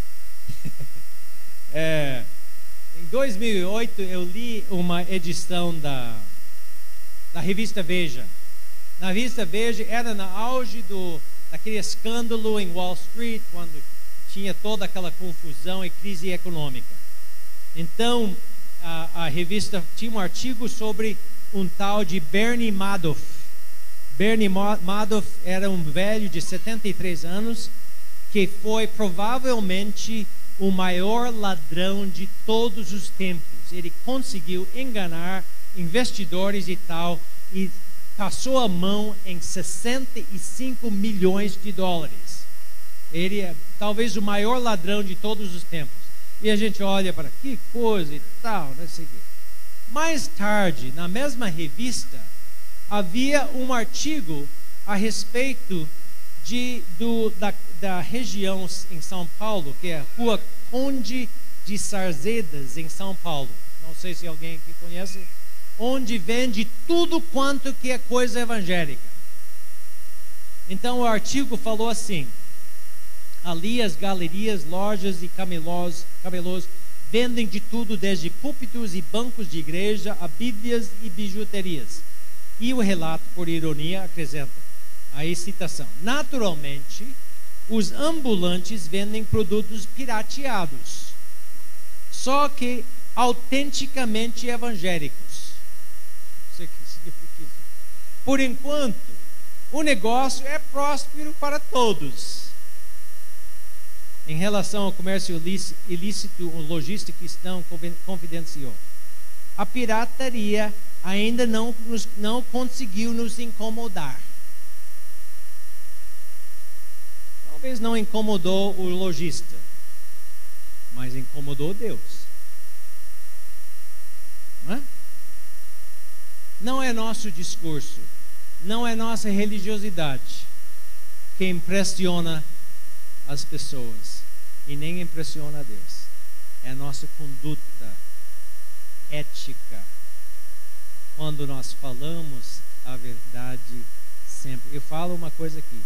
Em 2008 eu li uma edição da revista Veja. Na revista Veja era no auge daquele escândalo em Wall Street, quando tinha toda aquela confusão e crise econômica. Então a revista tinha um artigo sobre um tal de Bernie Madoff. Bernie Madoff era um velho de 73 anos que foi provavelmente o maior ladrão de todos os tempos. Ele conseguiu enganar investidores e tal, e passou a mão em 65 milhões de dólares. Ele é talvez o maior ladrão de todos os tempos. E a gente olha para que coisa e tal, não sei o quê. Mais tarde, na mesma revista, havia um artigo a respeito da região em São Paulo, que é a Rua Conde de Sarzedas, em São Paulo. Não sei se alguém aqui conhece. Onde vende tudo quanto que é coisa evangélica. Então o artigo falou assim: ali as galerias, lojas e camelôs vendem de tudo, desde púlpitos e bancos de igreja a bíblias e bijuterias. E o relato, por ironia, acrescenta, aí citação: naturalmente, os ambulantes vendem produtos pirateados, só que autenticamente evangélicos. Isso aqui significa isso. Por enquanto, o negócio é próspero para todos. Em relação ao comércio ilícito, o lojista cristão confidenciou: a pirataria ainda não conseguiu nos incomodar. Talvez não incomodou o lojista, mas incomodou Deus. Não é? Não é nosso discurso, não é nossa religiosidade que impressiona as pessoas e nem impressiona a Deus. É a nossa conduta ética, quando nós falamos a verdade sempre. Eu falo uma coisa aqui: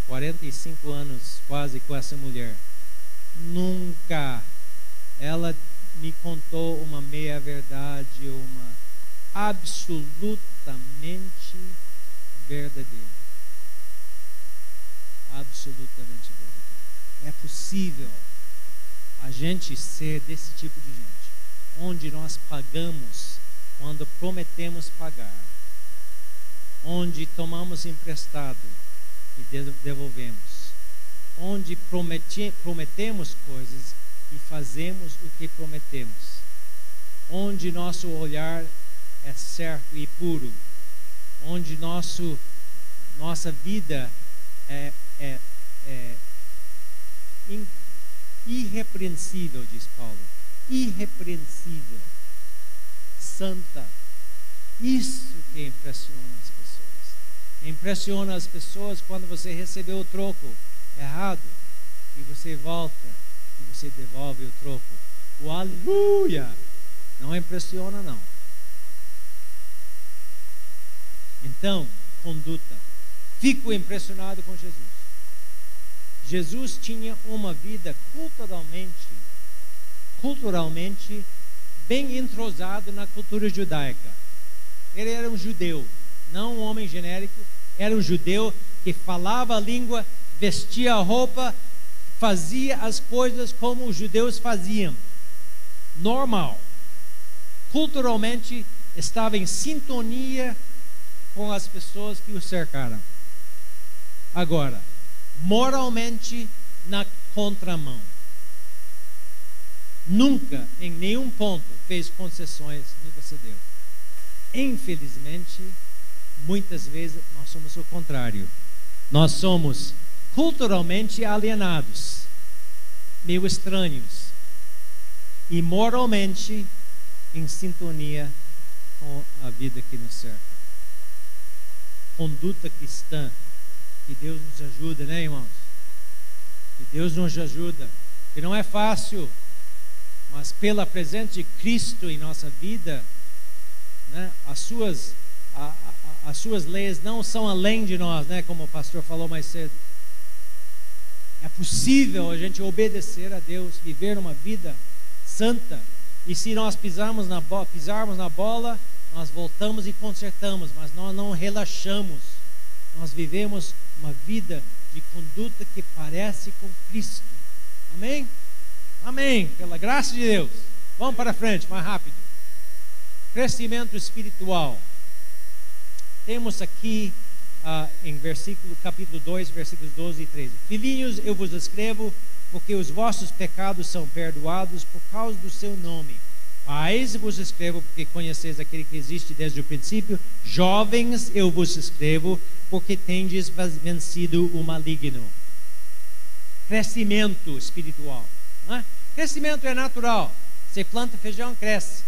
45 anos quase com essa mulher, nunca ela me contou uma meia verdade, uma absolutamente verdadeira. Absolutamente verdadeira. É possível a gente ser desse tipo de gente, onde nós pagamos quando prometemos pagar, onde tomamos emprestado e devolvemos, onde prometemos coisas e fazemos o que prometemos, onde nosso olhar é certo e puro, onde nossa vida é irrepreensível, diz Paulo, irrepreensível, santa. Isso que impressiona as pessoas. Impressiona as pessoas quando você recebeu o troco errado e você volta e você devolve o troco. O aleluia não impressiona, não. Então, conduta. Fico impressionado com Jesus. Jesus tinha uma vida culturalmente bem entrosado na cultura judaica. Ele era um judeu, não um homem genérico. Era um judeu que falava a língua, vestia a roupa, fazia as coisas como os judeus faziam. Normal. Culturalmente estava em sintonia com as pessoas que o cercaram. Agora, moralmente na contramão. nunca, em nenhum ponto, fez concessões, nunca cedeu. Infelizmente, muitas vezes nós somos o contrário. Nós somos culturalmente alienados, meio estranhos, e moralmente em sintonia com a vida que nos cerca. Conduta cristã. Que Deus nos ajude, né, irmãos? Que Deus nos ajude. Que não é fácil, mas pela presença de Cristo em nossa vida, né, as suas leis não são além de nós, né, como o pastor falou mais cedo. É possível a gente obedecer a Deus, viver uma vida santa. E se nós pisarmos na bola, nós voltamos e consertamos, mas nós não relaxamos. Nós vivemos uma vida de conduta que parece com Cristo. Amém? Amém. Pela graça de Deus. Vamos para frente, mais rápido. Crescimento espiritual. Temos aqui em capítulo 2, versículos 12 e 13. Filhinhos, eu vos escrevo porque os vossos pecados são perdoados por causa do seu nome. Pais, eu vos escrevo porque conheceis aquele que existe desde o princípio. Jovens, eu vos escrevo porque tendes vencido o maligno. Crescimento espiritual, não é? Crescimento é natural. Você planta feijão, cresce.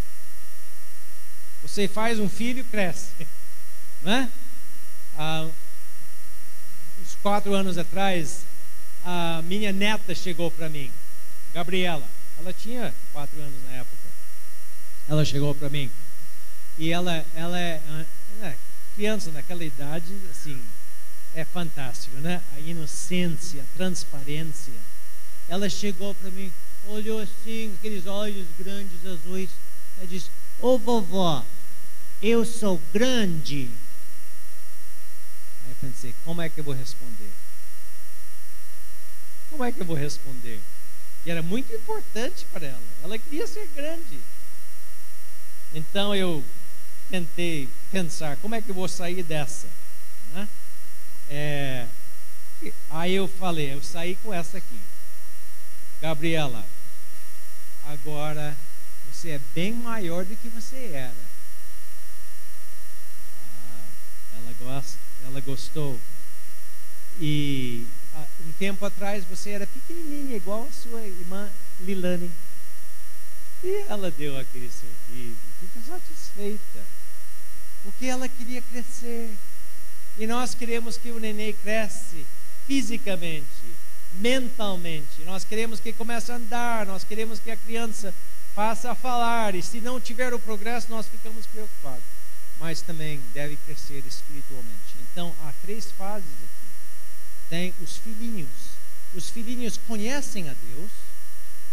Você faz um filho, cresce, não é? Uns 4 anos atrás, a minha neta chegou para mim, Gabriela. Ela tinha 4 anos na época. Ela chegou para mim e ela é criança naquela idade, assim, é fantástico, né? A inocência, a transparência. Ela chegou para mim, olhou assim, aqueles olhos grandes azuis, e disse: ô vovó, eu sou grande. Aí eu pensei, como é que eu vou responder? Como é que eu vou responder? E era muito importante para ela. Ela queria ser grande. Então eu tentei pensar, como é que eu vou sair dessa? Né? Aí eu falei, eu saí com essa aqui. Gabriela, agora você é bem maior do que você era. Ela gostou. E um tempo atrás você era pequenininha, igual a sua irmã Lilane. E ela deu aquele sorriso, fica satisfeita, porque ela queria crescer. E nós queremos que o neném cresça fisicamente, mentalmente. Nós queremos que comece a andar, nós queremos que a criança passe a falar. E se não tiver o progresso, nós ficamos preocupados. Mas também deve crescer espiritualmente. Então, há 3 fases aqui. Tem os filhinhos. Os filhinhos conhecem a Deus,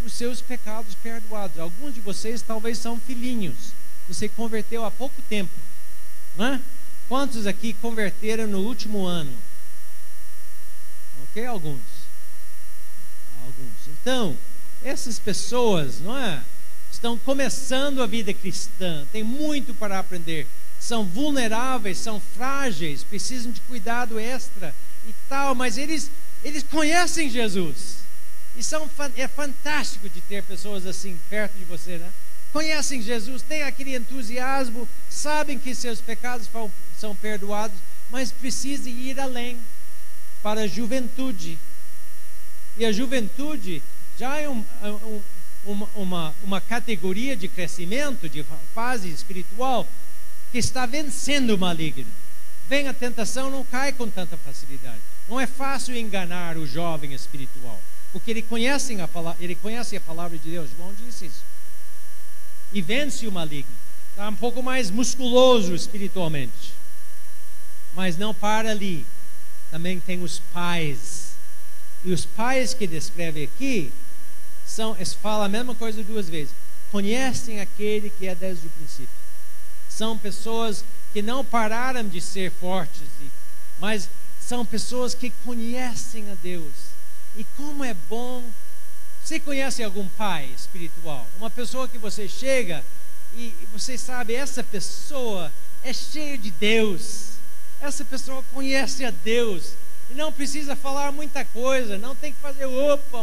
os seus pecados perdoados. Alguns de vocês talvez são filhinhos. Você converteu há pouco tempo, não é? Quantos aqui converteram no último ano? Ok? Alguns. Então, essas pessoas, não é? Estão começando a vida cristã. Tem muito para aprender. São vulneráveis, são frágeis, precisam de cuidado extra e tal. Mas eles conhecem Jesus. É fantástico de ter pessoas assim perto de você, né? Conhecem Jesus, têm aquele entusiasmo, sabem que seus pecados são perdoados, mas precisam ir além para a juventude. E a juventude já é uma categoria de crescimento, de fase espiritual, que está vencendo o maligno. Vem a tentação, não cai com tanta facilidade. Não é fácil enganar o jovem espiritual, porque ele conhece a palavra de Deus. João disse isso. E vence o maligno. Está um pouco mais musculoso espiritualmente. Mas não para ali. Também tem os pais. E os pais que descreve aqui falam a mesma coisa 2 vezes. Conhecem aquele que é desde o princípio. São pessoas que não pararam de ser fortes, mas são pessoas que conhecem a Deus. E como é bom. Você conhece algum pai espiritual? Uma pessoa que você chega e você sabe, essa pessoa é cheia de Deus. Essa pessoa conhece a Deus. E não precisa falar muita coisa, não tem que fazer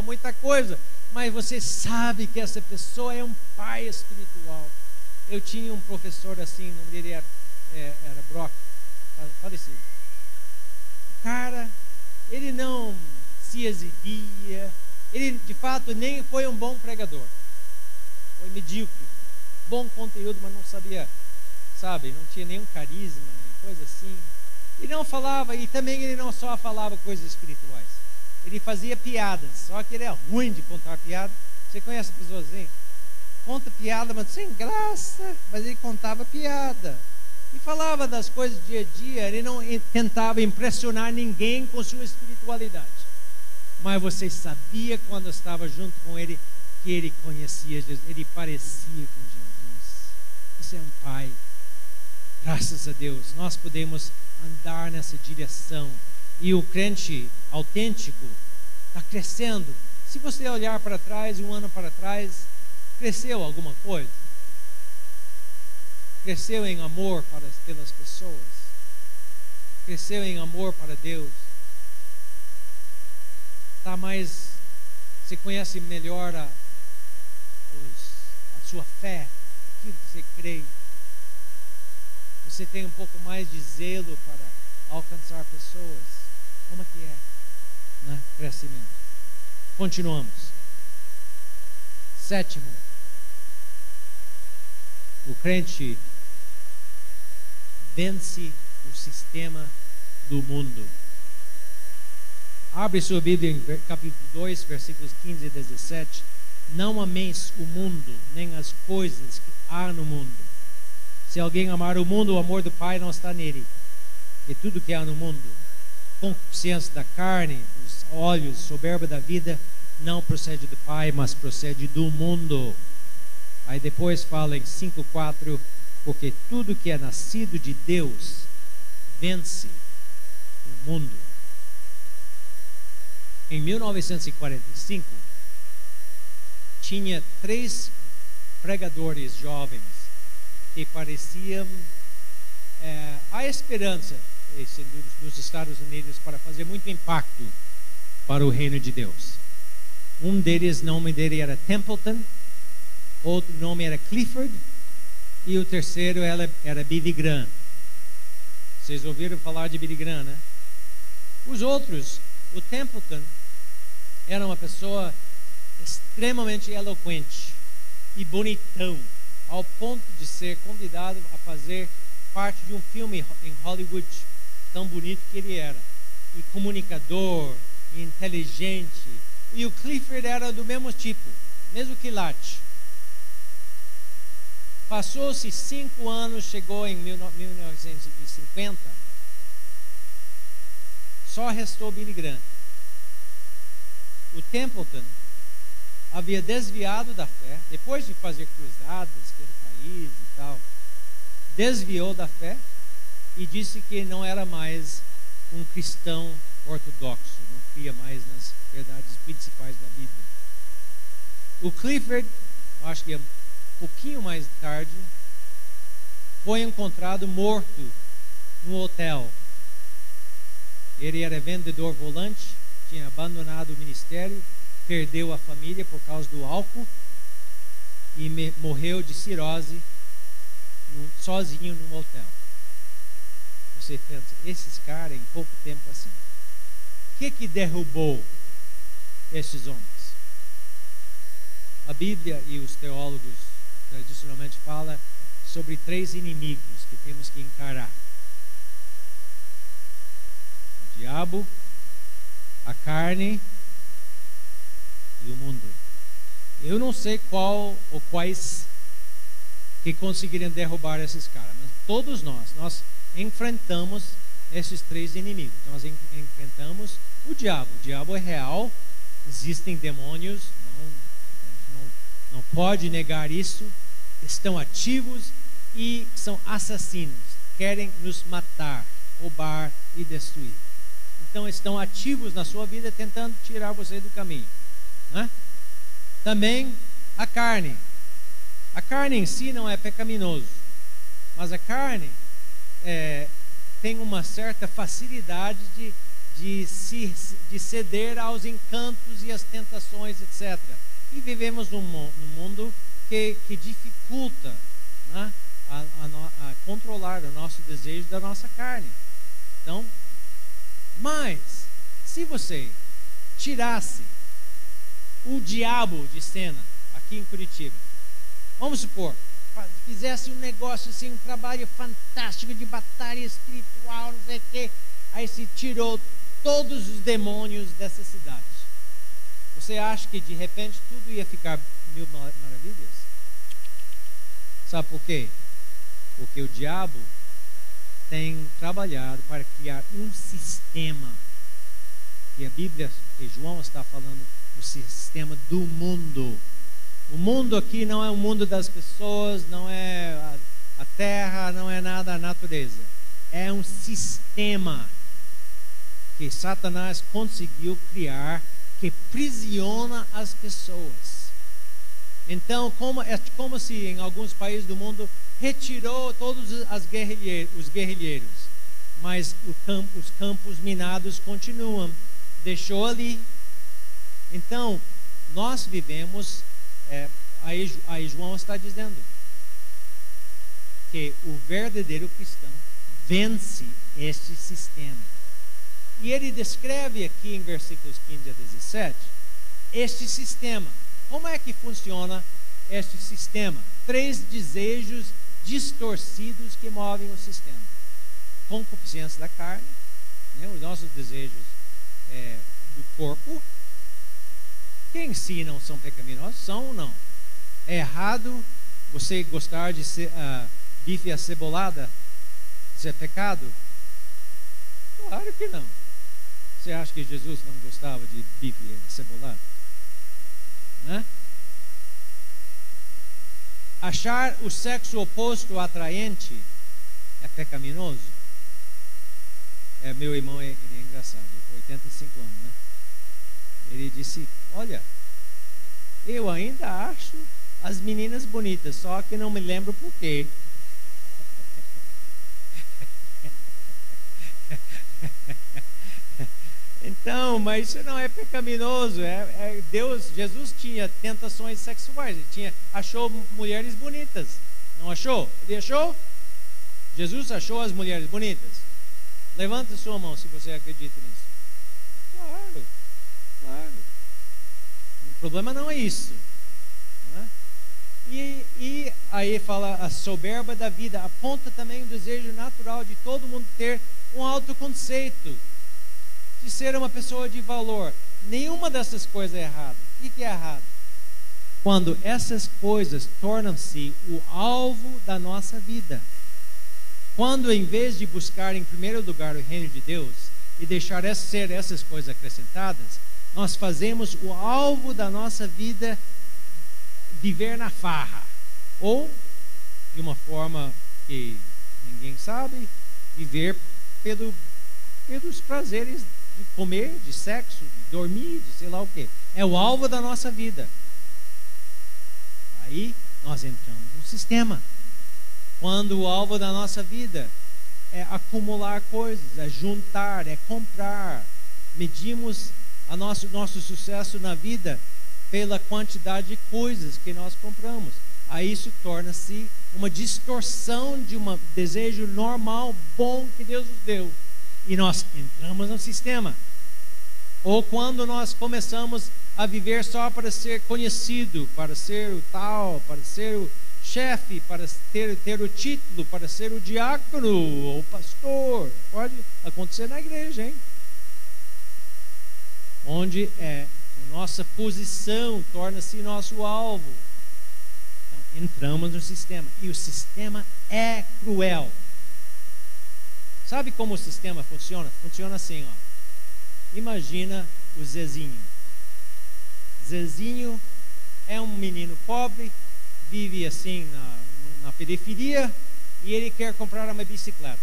muita coisa. mas você sabe que essa pessoa é um pai espiritual. Eu tinha um professor assim, o nome dele era Brock, falecido. O cara, ele não se exibia, ele de fato nem foi um bom pregador, foi medíocre, bom conteúdo, mas não sabia, sabe, não tinha nenhum carisma e coisa assim. E não falava, e também ele não só falava coisas espirituais, ele fazia piadas, só que ele é ruim de contar piada. Você conhece pessoas assim? Conta piada, mas sem graça, mas ele contava piada. E falava das coisas do dia a dia, ele não tentava impressionar ninguém com sua espiritualidade. Mas você sabia quando estava junto com ele, que ele conhecia Jesus, ele parecia com Jesus. Isso é um pai. Graças a Deus, nós podemos andar nessa direção. E o crente autêntico está crescendo. Se você olhar para trás, um ano para trás, cresceu alguma coisa? Cresceu em amor pelas pessoas? Cresceu em amor para Deus? Tá mais, você conhece melhor a sua fé, aquilo que você crê. Você tem um pouco mais de zelo para alcançar pessoas. Como é que é? Né? Crescimento. Continuamos. 7, o crente vence o sistema do mundo. Abre sua Bíblia em capítulo 2, versículos 15 e 17. Não ameis o mundo, nem as coisas que há no mundo. Se alguém amar o mundo, o amor do Pai não está nele. E tudo que há no mundo, concupiscência da carne, dos olhos, soberba da vida, não procede do Pai, mas procede do mundo. Aí depois fala em 5:4, porque tudo que é nascido de Deus vence o mundo. Em 1945, tinha 3 pregadores jovens que pareciam a esperança dos Estados Unidos para fazer muito impacto para o reino de Deus. Um deles, o nome dele era Templeton, outro nome era Clifford, e o terceiro era Billy Graham. Vocês ouviram falar de Billy Graham, né? Os outros, o Templeton era uma pessoa extremamente eloquente e bonitão, ao ponto de ser convidado a fazer parte de um filme em Hollywood, tão bonito que ele era, e comunicador, e inteligente. E o Clifford era do mesmo tipo, mesmo quilate. Passou-se 5 anos, chegou em 1950, só restou Billy Graham. O Templeton havia desviado da fé, depois de fazer cruzadas pelo país e tal, desviou da fé e disse que não era mais um cristão ortodoxo, não cria mais nas verdades principais da Bíblia. O Clifford, acho que um pouquinho mais tarde, foi encontrado morto no hotel. Ele era vendedor volante, tinha abandonado o ministério, perdeu a família por causa do álcool e morreu de cirrose sozinho num hotel. Você pensa, esses caras em pouco tempo assim, o que derrubou esses homens? A Bíblia e os teólogos tradicionalmente falam sobre 3 inimigos que temos que encarar: o diabo, a carne e o mundo. Eu não sei qual ou quais que conseguiriam derrubar esses caras, mas todos nós enfrentamos esses 3 inimigos. Nós enfrentamos o diabo. O diabo é real, existem demônios, não pode negar isso, estão ativos e são assassinos, querem nos matar, roubar e destruir. Então estão ativos na sua vida tentando tirar você do caminho, né? Também a carne. A carne em si não é pecaminoso, mas a carne tem uma certa facilidade de ceder aos encantos e às tentações, etc. E vivemos num mundo que dificulta, né, a controlar o nosso desejo da nossa carne. Então, mas se você tirasse o diabo de cena aqui em Curitiba, vamos supor, fizesse um negócio assim, um trabalho fantástico de batalha espiritual, não sei o quê, aí se tirou todos os demônios dessa cidade, você acha que de repente tudo ia ficar mil maravilhas? Sabe por quê? Porque o diabo tem trabalhado para criar um sistema, que a Bíblia, que João está falando, o sistema do mundo. O mundo aqui não é o mundo das pessoas, não é a terra, não é nada a natureza. É um sistema que Satanás conseguiu criar, que aprisiona as pessoas. Então, é como se em alguns países do mundo retirou todos os guerrilheiros, mas os campos minados continuam, deixou ali. Então, nós vivemos, aí João está dizendo que o verdadeiro cristão vence este sistema. E ele descreve aqui em versículos 15 a 17 este sistema. Como é que funciona este sistema? 3 desejos distorcidos que movem o sistema: concupiscência da carne, né, os nossos desejos do corpo, que em si não são pecaminosos, são ou não? É errado você gostar de bife acebolada? Isso é pecado? Claro que não. Você acha que Jesus não gostava de bife acebolado? Né? Achar o sexo oposto atraente é pecaminoso? Meu irmão, ele é engraçado, 85 anos, né? Ele disse: olha, eu ainda acho as meninas bonitas, só que não me lembro por quê. Então, mas isso não é pecaminoso. Jesus tinha tentações sexuais. Ele achou mulheres bonitas. Não achou? Ele achou? Jesus achou as mulheres bonitas. Levanta sua mão se você acredita nisso. Claro, claro. O problema não é isso, não é? E aí fala a soberba da vida. Aponta também o desejo natural de todo mundo ter um autoconceito, de ser uma pessoa de valor. Nenhuma dessas coisas é errada. O que é errado? Quando essas coisas tornam-se o alvo da nossa vida. Quando, em vez de buscar em primeiro lugar o reino de Deus e deixar ser essas coisas acrescentadas, nós fazemos o alvo da nossa vida viver na farra, ou de uma forma que ninguém sabe, viver pelos prazeres de comer, de sexo, de dormir, de sei lá o que. É o alvo da nossa vida. Aí nós entramos no sistema. Quando o alvo da nossa vida é acumular coisas, é juntar, é comprar, medimos nosso sucesso na vida pela quantidade de coisas que nós compramos. Aí isso torna-se uma distorção de um desejo normal, bom que Deus nos deu. E nós entramos no sistema. Ou quando nós começamos a viver só para ser conhecido, para ser o tal, para ser o chefe, para ter o título, para ser o diácono ou pastor. Pode acontecer na igreja, hein? Onde a nossa posição torna-se nosso alvo. Então, entramos no sistema. E o sistema é cruel. Sabe como o sistema funciona? Funciona assim, ó. Imagina o Zezinho. Zezinho é um menino pobre, vive assim na periferia, e ele quer comprar uma bicicleta.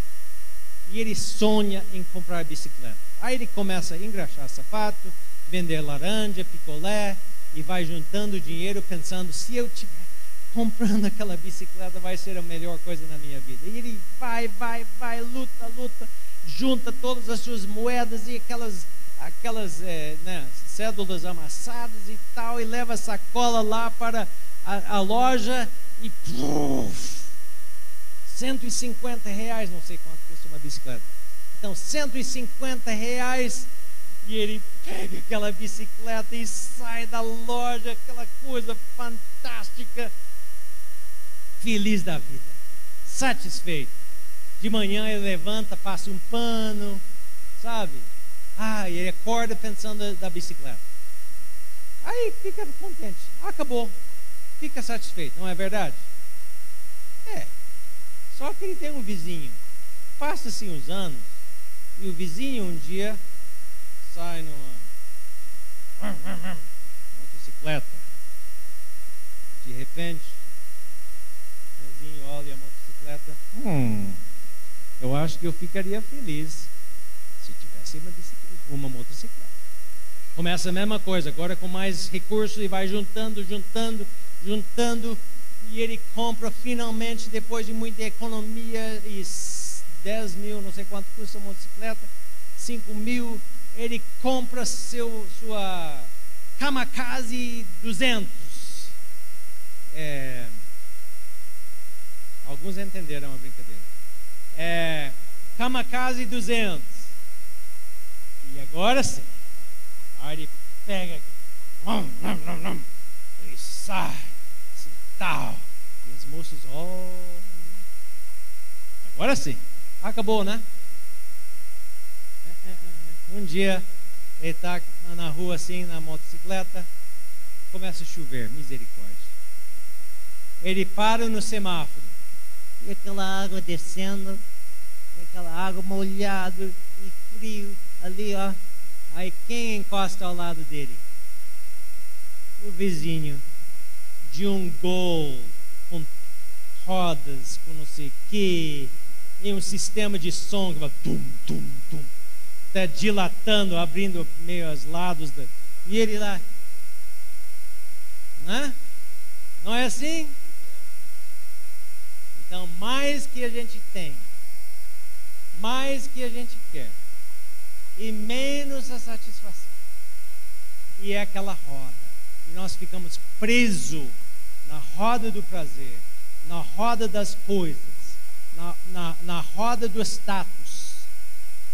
E ele sonha em comprar bicicleta. Aí ele começa a engraxar sapato, vender laranja, picolé, e vai juntando dinheiro pensando: se eu tiver comprando aquela bicicleta vai ser a melhor coisa na minha vida. E ele vai, luta, junta todas as suas moedas e aquelas aquelas cédulas amassadas e tal, e leva a sacola lá para a loja e R$150, não sei quanto custa uma bicicleta. Então, R$150, e ele pega aquela bicicleta e sai da loja, aquela coisa fantástica, feliz da vida, satisfeito. De manhã ele levanta, passa um pano, sabe? E ele acorda pensando da bicicleta. Aí fica contente, acabou, fica satisfeito, não é verdade? Só que ele tem um vizinho. Passa-se uns anos e o vizinho um dia sai numa motocicleta. De repente, o vizinho olha a motocicleta. Eu acho que eu ficaria feliz se tivesse uma motocicleta. Começa a mesma coisa, agora com mais recursos, e vai juntando, e ele compra finalmente, depois de muita economia, e 10 mil, não sei quanto custa a motocicleta, 5 mil, ele compra sua Kamikaze 200. Alguns entenderam a brincadeira. Kamikaze 200. E agora sim, aí ele pega e sai assim, tal, e as moças olham. Agora sim, acabou, né? Um dia ele está na rua assim, na motocicleta, começa a chover, misericórdia. Ele para no semáforo e aquela água descendo, aquela água molhada e frio ali, ó. Aí quem encosta ao lado dele? O vizinho de um Gol com rodas, com não sei o que, e um sistema de som que vai tum, tum, tum, tá dilatando, abrindo meio aos lados e ele lá, né? Não é assim? Então, mais que a gente tem, mais que a gente quer, e menos a satisfação. E é aquela roda. E nós ficamos presos na roda do prazer, na roda das coisas, na roda do status.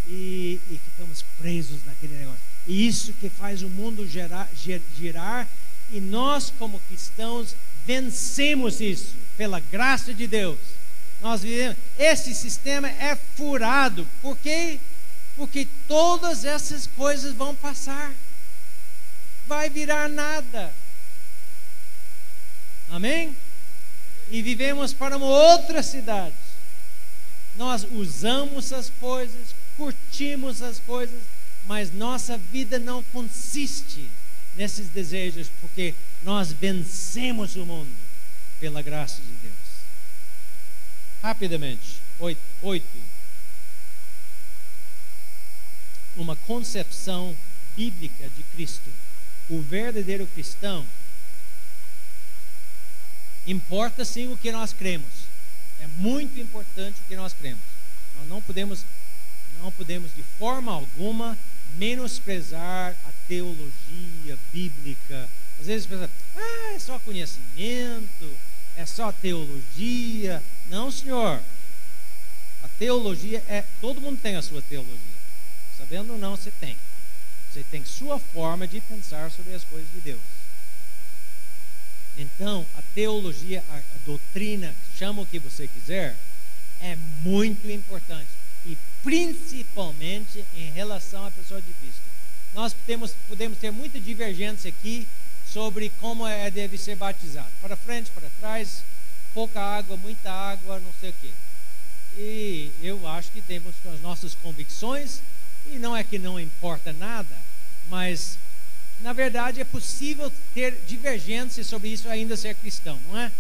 E ficamos presos naquele negócio. E isso que faz o mundo girar. E nós, como cristãos, vencemos isso pela graça de Deus. Nós vivemos. Esse sistema é furado. Por quê? Porque todas essas coisas vão passar. Vai virar nada. Amém? E vivemos para uma outra cidade. Nós usamos as coisas, curtimos as coisas, mas nossa vida não consiste nesses desejos, porque nós vencemos o mundo pela graça de Deus. Rapidamente, 8. Uma concepção bíblica de Cristo. O verdadeiro cristão importa sim o que nós cremos. É muito importante o que nós cremos. Nós não podemos de forma alguma menosprezar a teologia bíblica. Às vezes pensa, é só conhecimento, é só teologia. Não, senhor. A teologia todo mundo tem a sua teologia. Sabendo ou não, você tem. Você tem sua forma de pensar sobre as coisas de Deus. Então, a teologia, a doutrina, chama o que você quiser, é muito importante. E principalmente em relação à pessoa de Cristo. Nós podemos ter muita divergência aqui sobre como deve ser batizado. Para frente, para trás, pouca água, muita água, não sei o quê. E eu acho que temos as nossas convicções, e não é que não importa nada, mas na verdade é possível ter divergência sobre isso e ainda ser cristão, não é?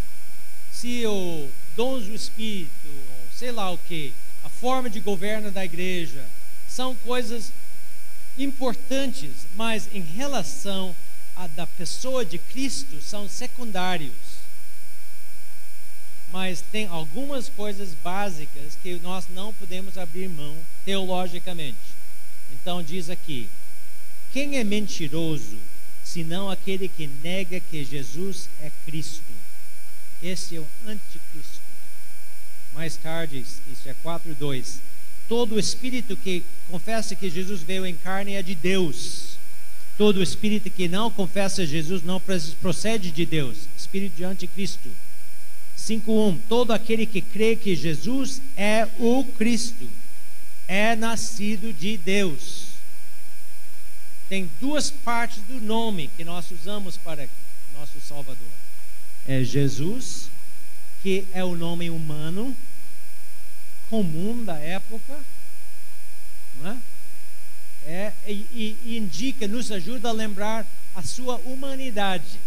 Se o dons do Espírito, ou sei lá o que, a forma de governo da igreja, são coisas importantes, mas em relação à da pessoa de Cristo são secundários. Mas tem algumas coisas básicas que nós não podemos abrir mão teologicamente. Então diz aqui, Quem é mentiroso, senão aquele que nega que Jesus é Cristo? Esse é o anticristo. Mais tarde, isso é 4:2. Todo espírito que confessa que Jesus veio em carne é de Deus. Todo espírito que não confessa Jesus não procede de Deus. Espírito de anticristo. 5:1. Todo aquele que crê que Jesus é o Cristo é nascido de Deus. Tem duas partes do nome que nós usamos para nosso Salvador. É Jesus, que é o nome humano comum da época, não é? E indica, nos ajuda a lembrar a sua humanidade.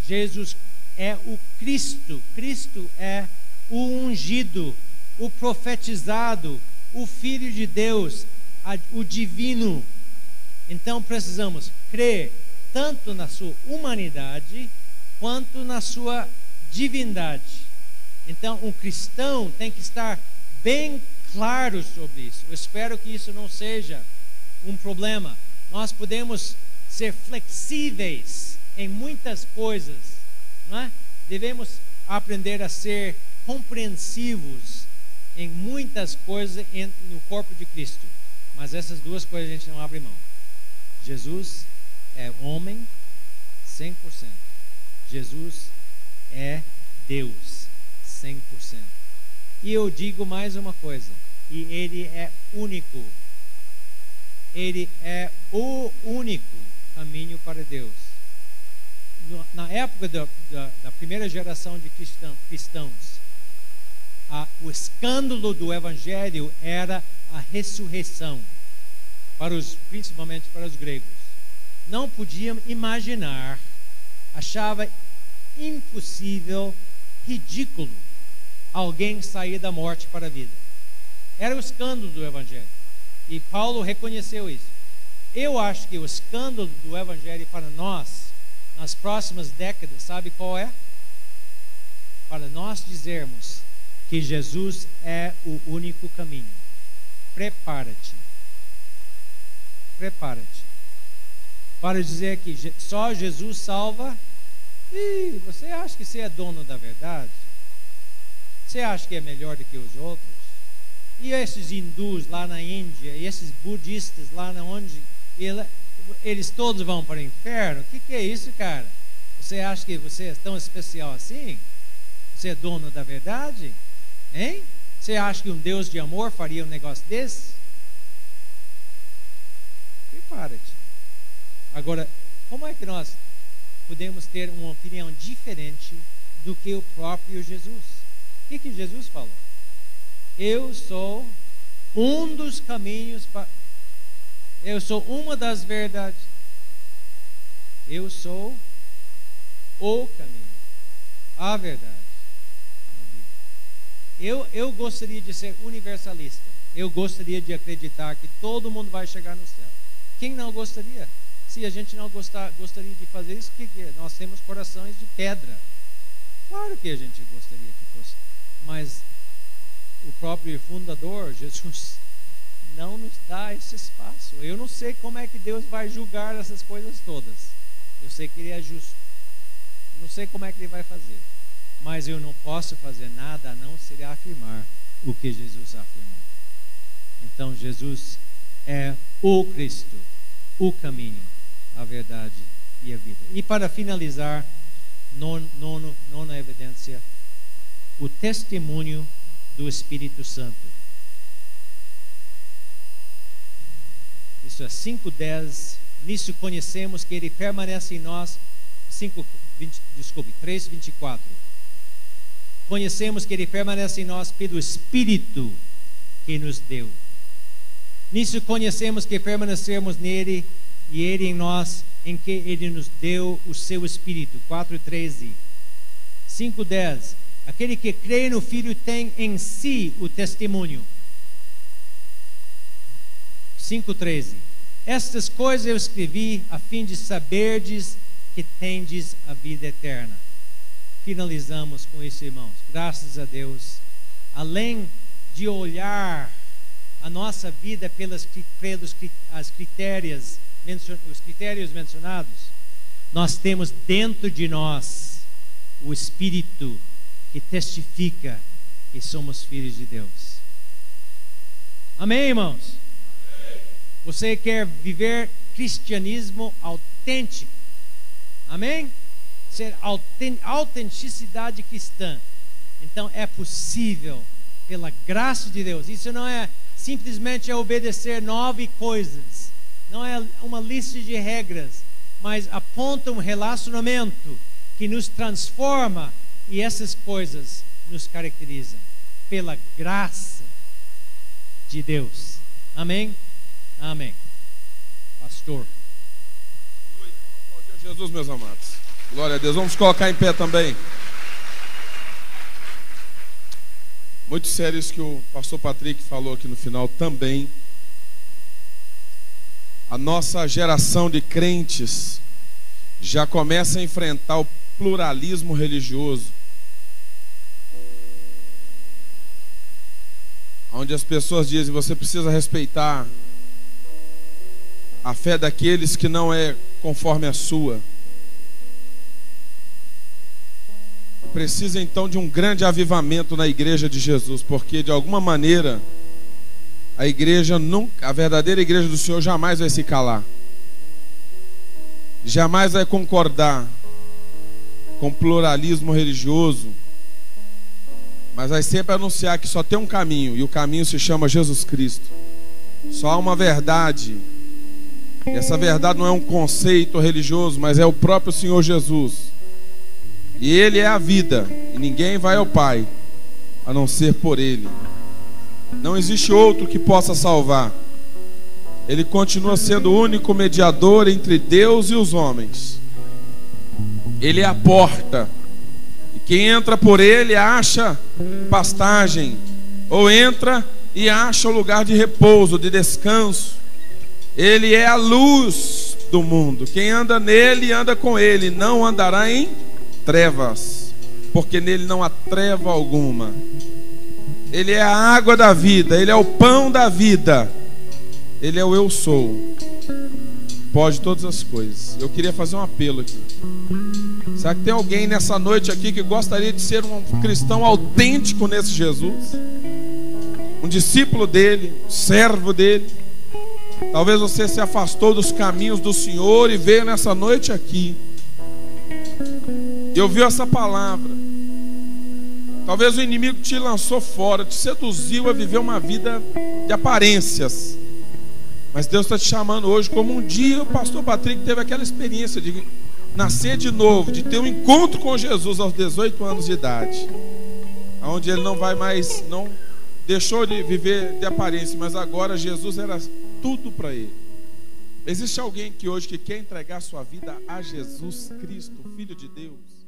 Jesus é o Cristo. Cristo é o ungido, o profetizado, o Filho de Deus, o divino. Então precisamos crer tanto na sua humanidade quanto na sua divindade. Então um cristão tem que estar bem claro sobre isso. Eu espero que isso não seja um problema. Nós podemos ser flexíveis em muitas coisas, não é? Devemos aprender a ser compreensivos em muitas coisas no corpo de Cristo. Mas essas duas coisas a gente não abre mão. Jesus é homem 100%. Jesus é Deus 100%. E eu digo mais uma coisa. E Ele é único. Ele é o único caminho para Deus. Na época da primeira geração de cristãos, o escândalo do Evangelho era a ressurreição, principalmente para os gregos. Não podiam imaginar, achava impossível, ridículo, alguém sair da morte para a vida. Era o escândalo do Evangelho. E Paulo reconheceu isso. Eu acho que o escândalo do Evangelho para nós, nas próximas décadas, sabe qual é? Para nós dizermos que Jesus é o único caminho. Prepara-te. Prepara-te. Para dizer que só Jesus salva. E você acha que você é dono da verdade? Você acha que é melhor do que os outros? E esses hindus lá na Índia, e esses budistas lá na onde, eles todos vão para o inferno? O que é isso, cara? Você acha que você é tão especial assim? Você é dono da verdade? Hein? Você acha que um Deus de amor faria um negócio desse? Prepara-te. Agora, como é que nós podemos ter uma opinião diferente do que o próprio Jesus? O que Jesus falou? Eu sou um dos caminhos, eu sou uma das verdades. Eu sou o caminho, a verdade. Eu gostaria de ser universalista. Eu gostaria de acreditar que todo mundo vai chegar no céu. Quem não gostaria? Se a gente não gostaria de fazer isso, o que é? Nós temos corações de pedra. Claro que a gente gostaria que fosse. Mas o próprio fundador, Jesus, não nos dá esse espaço. Eu não sei como é que Deus vai julgar essas coisas todas. Eu sei que Ele é justo. Eu não sei como é que Ele vai fazer. Mas eu não posso fazer nada a não ser afirmar o que Jesus afirmou. Então Jesus é o Cristo, o caminho, a verdade e a vida. E para finalizar, nona evidência, o testemunho do Espírito Santo. Isso é 5:10. Nisso conhecemos que Ele permanece em nós. 3:24. Conhecemos que Ele permanece em nós pelo Espírito que nos deu. Nisso conhecemos que permanecemos nele e Ele em nós, em que Ele nos deu o seu Espírito. 4:13. 5:10. Aquele que crê no Filho tem em si o testemunho. 5:13. Estas coisas eu escrevi a fim de saberdes que tendes a vida eterna. Finalizamos com isso, irmãos. Graças a Deus. Além de olhar a nossa vida pelos critérios mencionados, nós temos dentro de nós o Espírito que testifica que somos filhos de Deus. Amém, irmãos? Você quer viver cristianismo autêntico? Amém? Ser autenticidade cristã. Então é possível pela graça de Deus. Isso não é simplesmente obedecer 9 coisas. Não é uma lista de regras, mas aponta um relacionamento que nos transforma, e essas coisas nos caracterizam pela graça de Deus. Amém? Amém. Pastor. Vamos aplaudir a Jesus, meus amados. Glória a Deus. Vamos colocar em pé também. Muito sério isso que o pastor Patrick falou aqui no final também. A nossa geração de crentes já começa a enfrentar o pluralismo religioso, onde as pessoas dizem: você precisa respeitar a fé daqueles que não é conforme a sua. Precisa então de um grande avivamento na igreja de Jesus, porque de alguma maneira a igreja nunca, a verdadeira igreja do Senhor jamais vai se calar, jamais vai concordar com pluralismo religioso, mas vai sempre anunciar que só tem um caminho, e o caminho se chama Jesus Cristo. Só há uma verdade, e essa verdade não é um conceito religioso, mas é o próprio Senhor Jesus. E Ele é a vida, e ninguém vai ao Pai a não ser por Ele. Não existe outro que possa salvar. Ele continua sendo o único mediador entre Deus e os homens. Ele é a porta, e quem entra por Ele acha pastagem, ou entra e acha o lugar de repouso, de descanso. Ele é a luz do mundo. Quem anda nele, anda com Ele, não andará em trevas, porque nele não há treva alguma. Ele é a água da vida, Ele é o pão da vida, Ele é o eu sou, pode todas as coisas. Eu queria fazer um apelo aqui. Será que tem alguém nessa noite aqui que gostaria de ser um cristão autêntico nesse Jesus? Um discípulo dele, um servo dele? Talvez você se afastou dos caminhos do Senhor e veio nessa noite aqui e ouviu essa palavra. Talvez o inimigo te lançou fora, te seduziu a viver uma vida de aparências, mas Deus está te chamando hoje, como um dia o pastor Patrick teve aquela experiência de nascer de novo, de ter um encontro com Jesus aos 18 anos de idade, onde ele não vai mais, não deixou de viver de aparência, mas agora Jesus era tudo para ele. Existe alguém que hoje que quer entregar sua vida a Jesus Cristo, Filho de Deus?